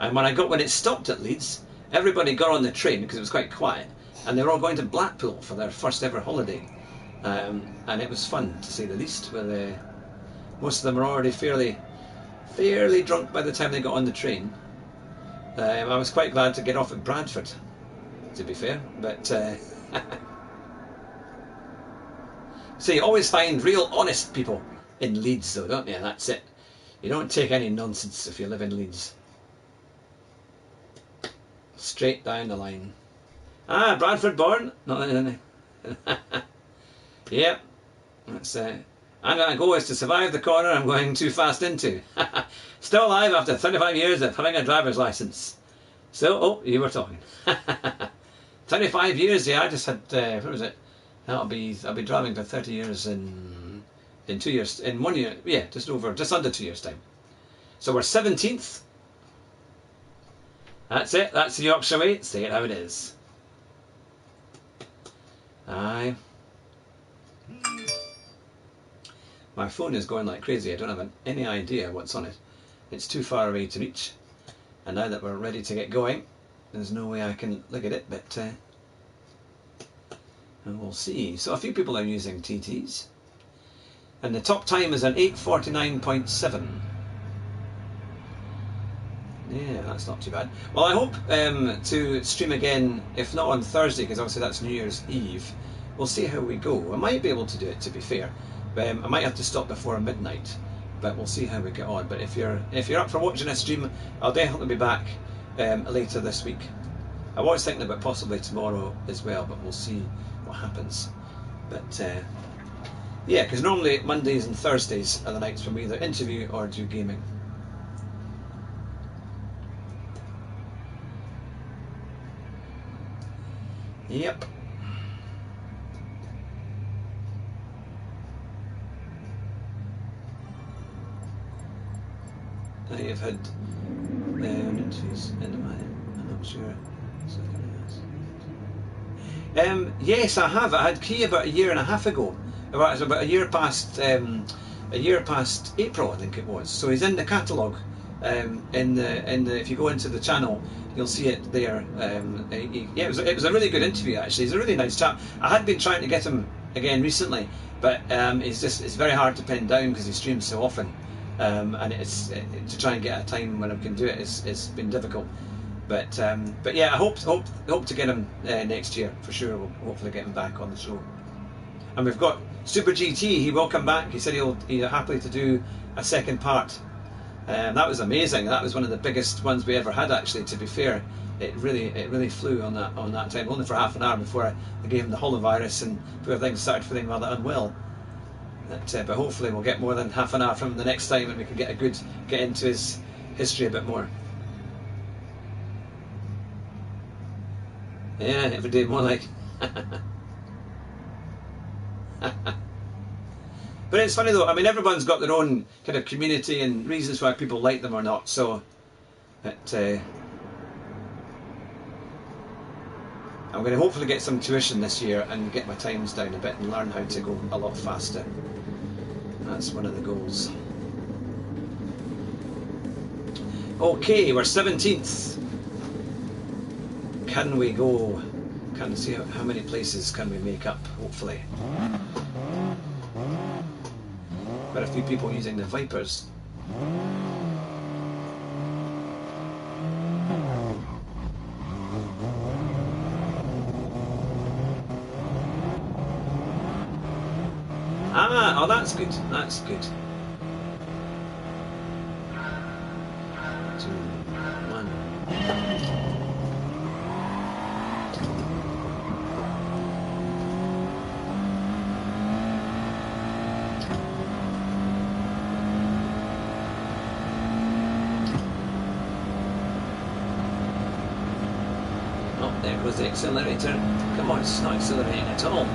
And when it stopped at Leeds, everybody got on the train because it was quite quiet, and they were all going to Blackpool for their first ever holiday. And it was fun, to say the least. With most of them were already fairly drunk by the time they got on the train. I was quite glad to get off at Bradford, to be fair, but so you always find real honest people in Leeds, though, don't you? That's it. You don't take any nonsense if you live in Leeds. Straight down the line. Ah, Bradford born. Yep. That's I'm going to go is to survive the corner I'm going too fast into. Still alive after 35 years of having a driver's license. So, oh, you were talking. 25 years, yeah, I just had, what was it? I'll be driving for 30 years in 2 years, in 1 year, yeah, just under 2 years' time. So we're 17th. That's it, that's the Yorkshire way, say it how it is. Aye. My phone is going like crazy. I don't have any idea what's on it. It's too far away to reach. And now that we're ready to get going, there's no way I can look at it, but and we'll see. So a few people are using TTs. And the top time is an 8:49.7. Yeah, that's not too bad. Well, I hope to stream again, if not on Thursday, because obviously that's New Year's Eve. We'll see how we go. I might be able to do it, to be fair. I might have to stop before midnight, but we'll see how we get on. But if you're up for watching a stream, I'll definitely be back later this week. I was thinking about possibly tomorrow as well, but we'll see what happens. But yeah, because normally Mondays and Thursdays are the nights when we either interview or do gaming. Yep. I have had interviews in I'm not sure. Yes, I have. I had Key about 1.5 years ago. About a year past April, I think it was. So he's in the catalogue. If you go into the channel, you'll see it there. Yeah, it was a really good interview actually. He's a really nice chap. I had been trying to get him again recently, but it's very hard to pin down because he streams so often. And it's to try and get a time when I can do it. It's been difficult, but yeah, I hope to get him next year for sure. We'll hopefully get him back on the show. And we've got Super GT. He will come back. He said he'll happily to do a second part. That was amazing. That was one of the biggest ones we ever had. Actually, to be fair, it really flew on that time. Only for half an hour before I gave him the holovirus and before things started feeling rather unwell. But hopefully we'll get more than half an hour from him the next time, and we can get into his history a bit more. Yeah, every day more like. But it's funny though. I mean, everyone's got their own kind of community and reasons why people like them or not. So, I'm going to hopefully get some tuition this year and get my times down a bit and learn how to go a lot faster. That's one of the goals. Okay, we're 17th. Can we go? Can see how many places can we make up, hopefully. Quite a few people using the Vipers. Ah, oh, that's good. That's good. 2 miles. the accelerator. Come on, it's not accelerating at all.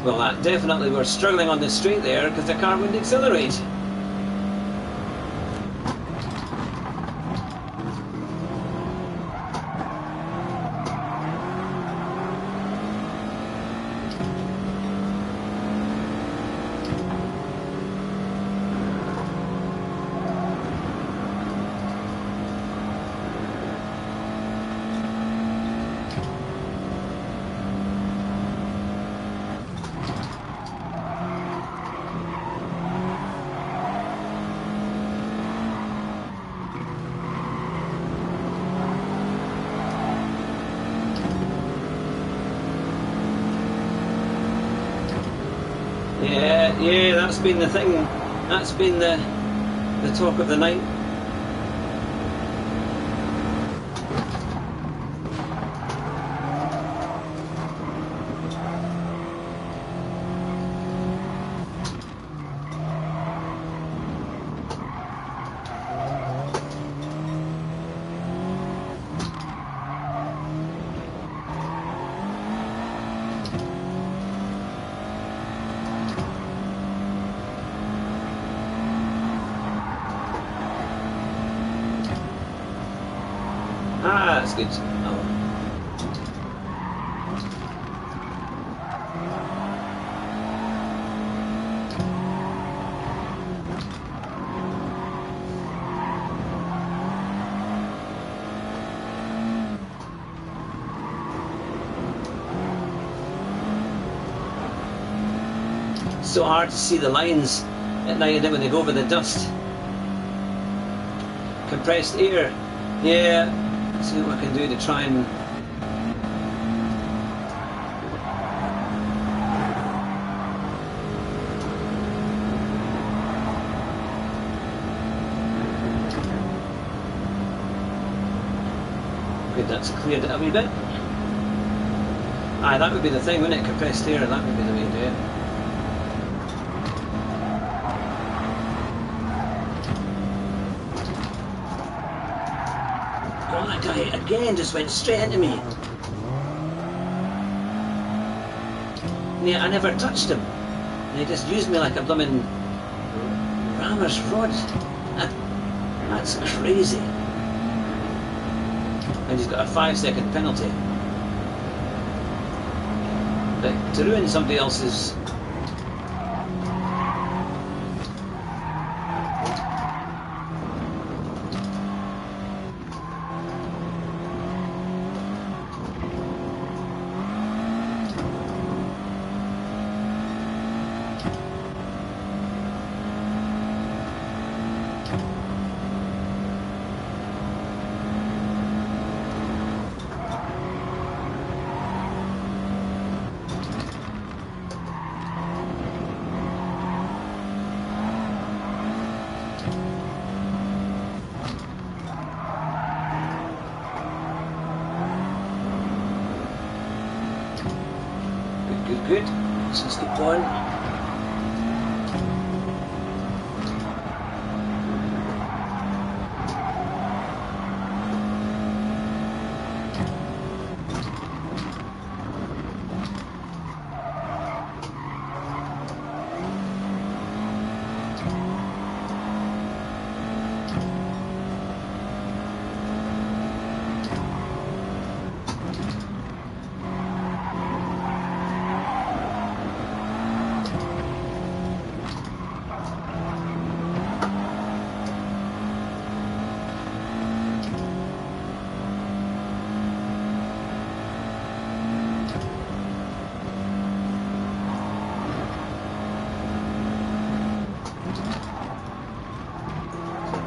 Well, that definitely we're struggling on the straight there because the car wouldn't accelerate. Yeah, that's been the thing. That's been the talk of the night. Ah, that's good. Oh. So hard to see the lines at night and then when they go over the dust. Compressed air. Yeah. See what I can do to try and good, that's cleared it a wee bit. Aye, that would be the thing, wouldn't it? Compressed air, that would be the way to do it. Oh, that guy again just went straight into me. Yeah, I never touched him. And he just used me like a blooming rammer's rod. That's crazy. And he's got a 5-second penalty. But to ruin somebody else's... Good. Let's keep going.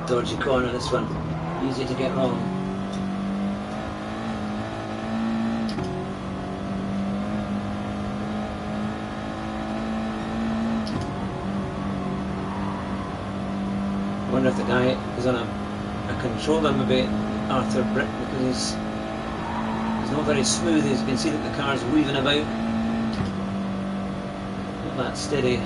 Dodgy corner, this one. Easy to get wrong. wonder if the guy is on a controller, maybe Arthur Brick, because he's not very smooth. As you can see that the car's weaving about. Not that steady.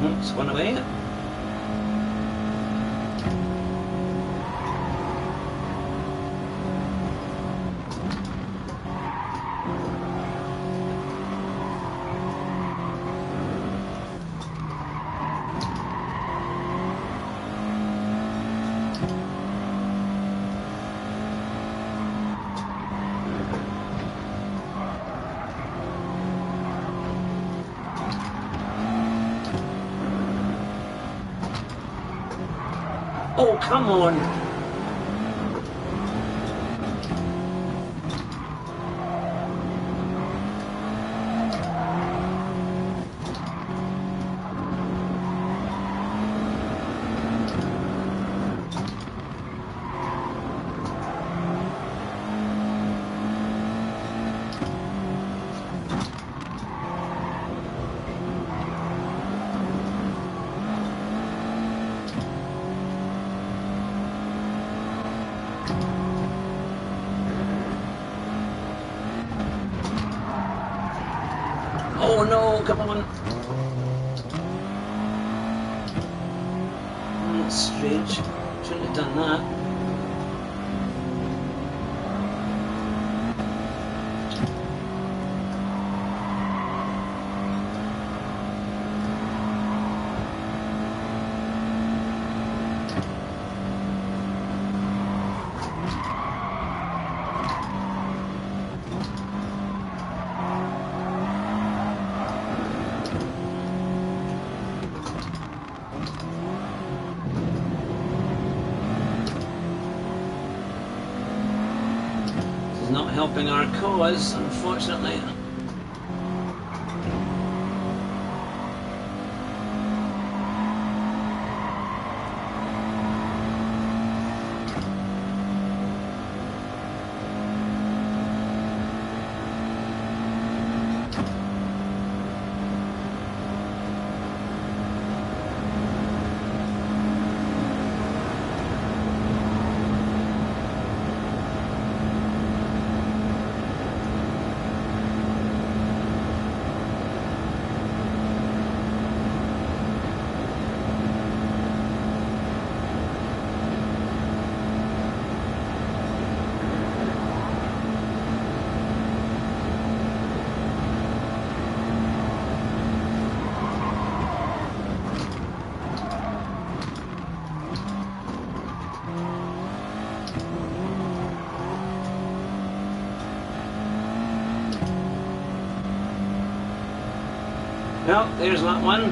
Oops, one away. Oh, come on! Oh no, come on! That's strange. Shouldn't have done that. Not helping our cause, unfortunately. Well, there's that one.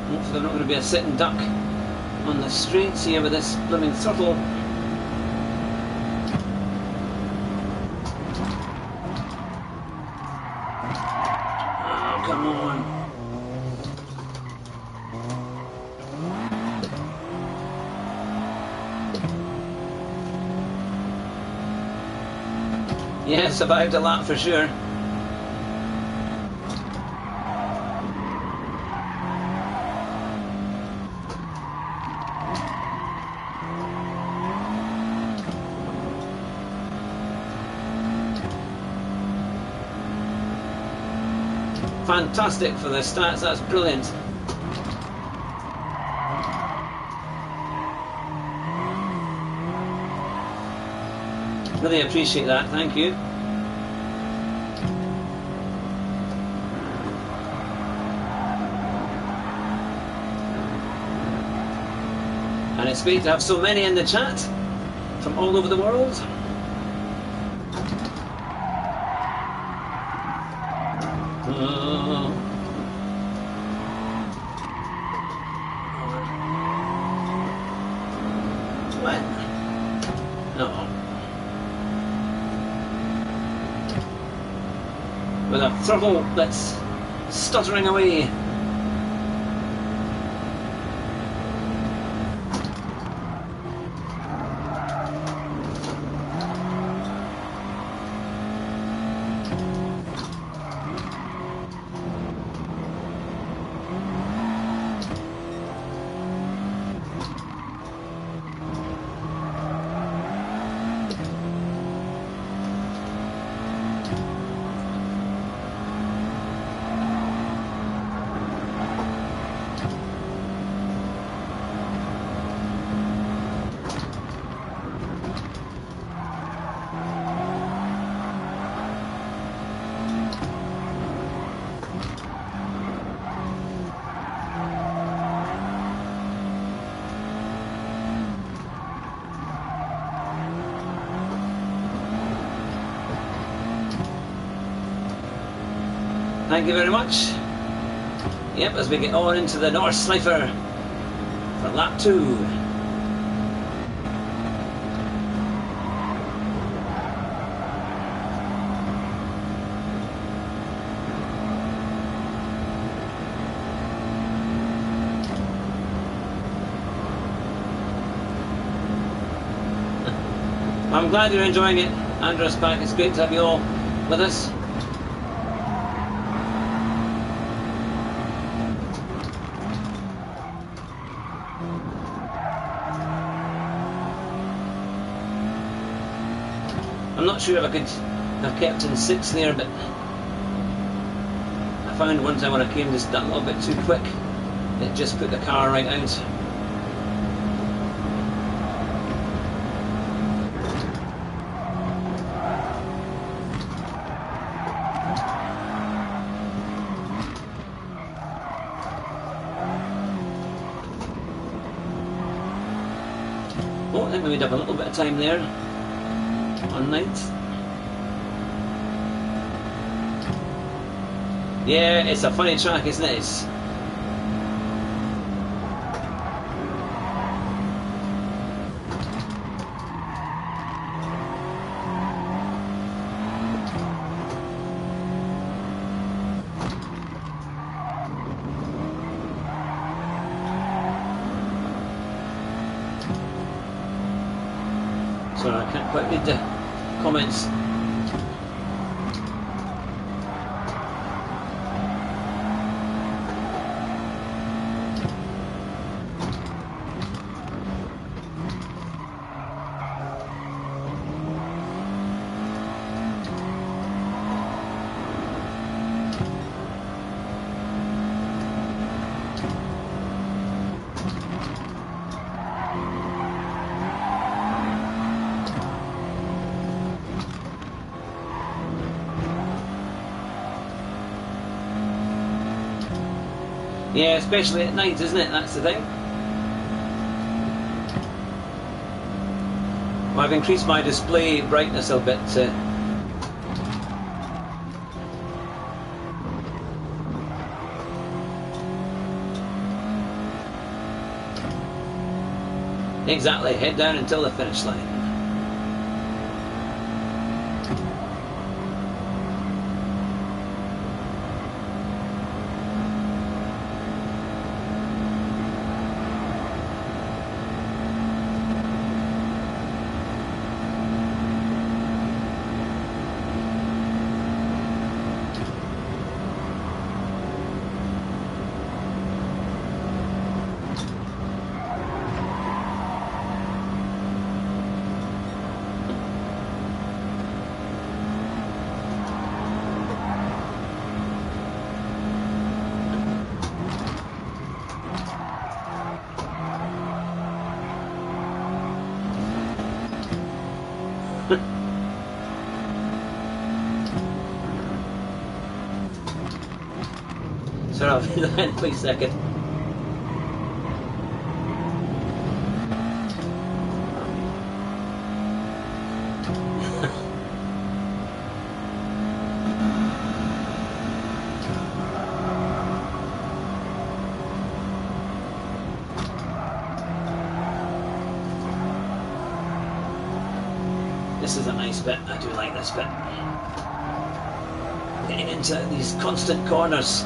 Hopefully there's not going to be a sitting duck on the straights here with this blooming throttle. Oh, come on. Yeah, survived a lap for sure. Fantastic for the stats, that's brilliant. Really appreciate that, thank you. And it's great to have so many in the chat from all over the world. What? No. With a throttle that's stuttering away. Thank you very much. Yep, as we get on into the Nordschleife for lap 2. I'm glad you're enjoying it, Andros Pack. It's great to have you all with us. I'm not sure if I could have kept in 6th there, but I found one time when I came just that little bit too quick, it just put the car right out. Oh, I think we made up a little bit of time there. On 9th. Yeah, it's a funny track, isn't it? It's... Sorry, I can't quite read the comments. Yeah, especially at night, isn't it? That's the thing. Well, I've increased my display brightness a bit. Exactly, head down until the finish line. Sorry, I'll be there in a quick second. This is a nice bit. I do like this bit. Getting into these constant corners.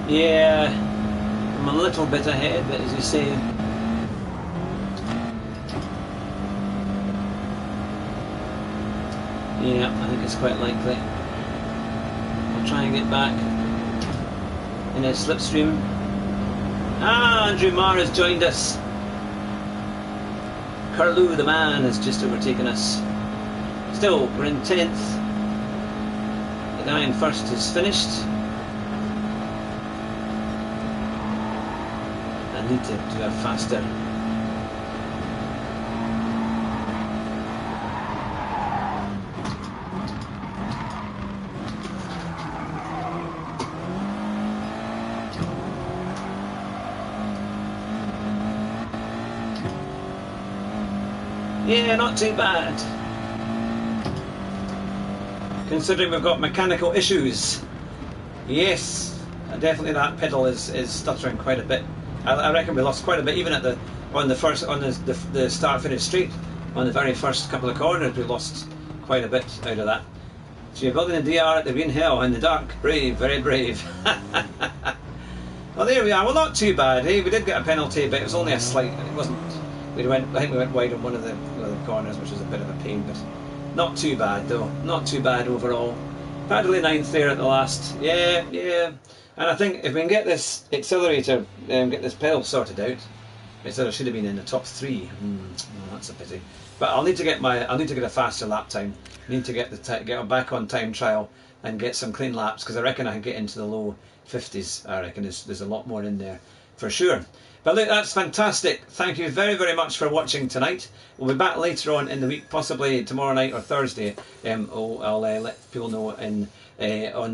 Yeah, I'm a little bit ahead, but as you say, yeah, I think it's quite likely. I'll try and get back in a slipstream. Ah, Andrew Marr has joined us. Curlew the man has just overtaken us. Still, we're in 10th. The guy in first is finished. I need to do a faster. Yeah, not too bad. Considering we've got mechanical issues. Yes, definitely that pedal is stuttering quite a bit. I reckon we lost quite a bit even at on the start finish straight. On the very first couple of corners we lost quite a bit out of that. So you're building a DR at the Green Hell in the dark. Brave, very brave. Well, there we are. Well, not too bad. Hey, we did get a penalty, but it was only a slight. It wasn't. I think we went wide on one of the corners, which was a bit of a pain, but not too bad though. Not too bad overall. Padley 9th there at the last. Yeah. And I think if we can get this accelerator, get this pedal sorted out, it sort of should have been in the top 3. That's a pity. But I'll need to get a faster lap time. I need to get back on time trial and get some clean laps, because I reckon I can get into the low 50s. I reckon there's a lot more in there for sure. But look, that's fantastic. Thank you very, very much for watching tonight. We'll be back later on in the week, possibly tomorrow night or Thursday. I'll let people know on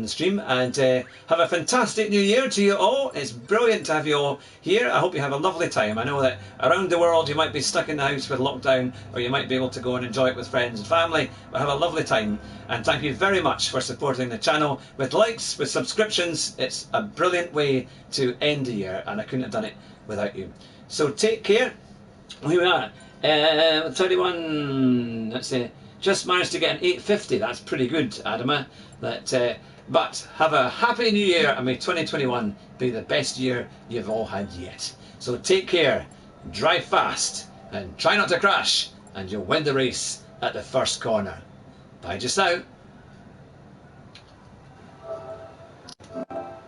the stream. And have a fantastic new year to you all. It's brilliant to have you all here. I hope you have a lovely time. I know that around the world you might be stuck in the house with lockdown, or you might be able to go and enjoy it with friends and family. But have a lovely time. And thank you very much for supporting the channel with likes, with subscriptions. It's a brilliant way to end the year, and I couldn't have done it without you. So take care. Here we are. 31. Let's see. Just managed to get an 850. That's pretty good, Adama. But have a happy new year, and may 2021 be the best year you've all had yet. So take care, drive fast, and try not to crash, and you'll win the race at the first corner. Bye just now.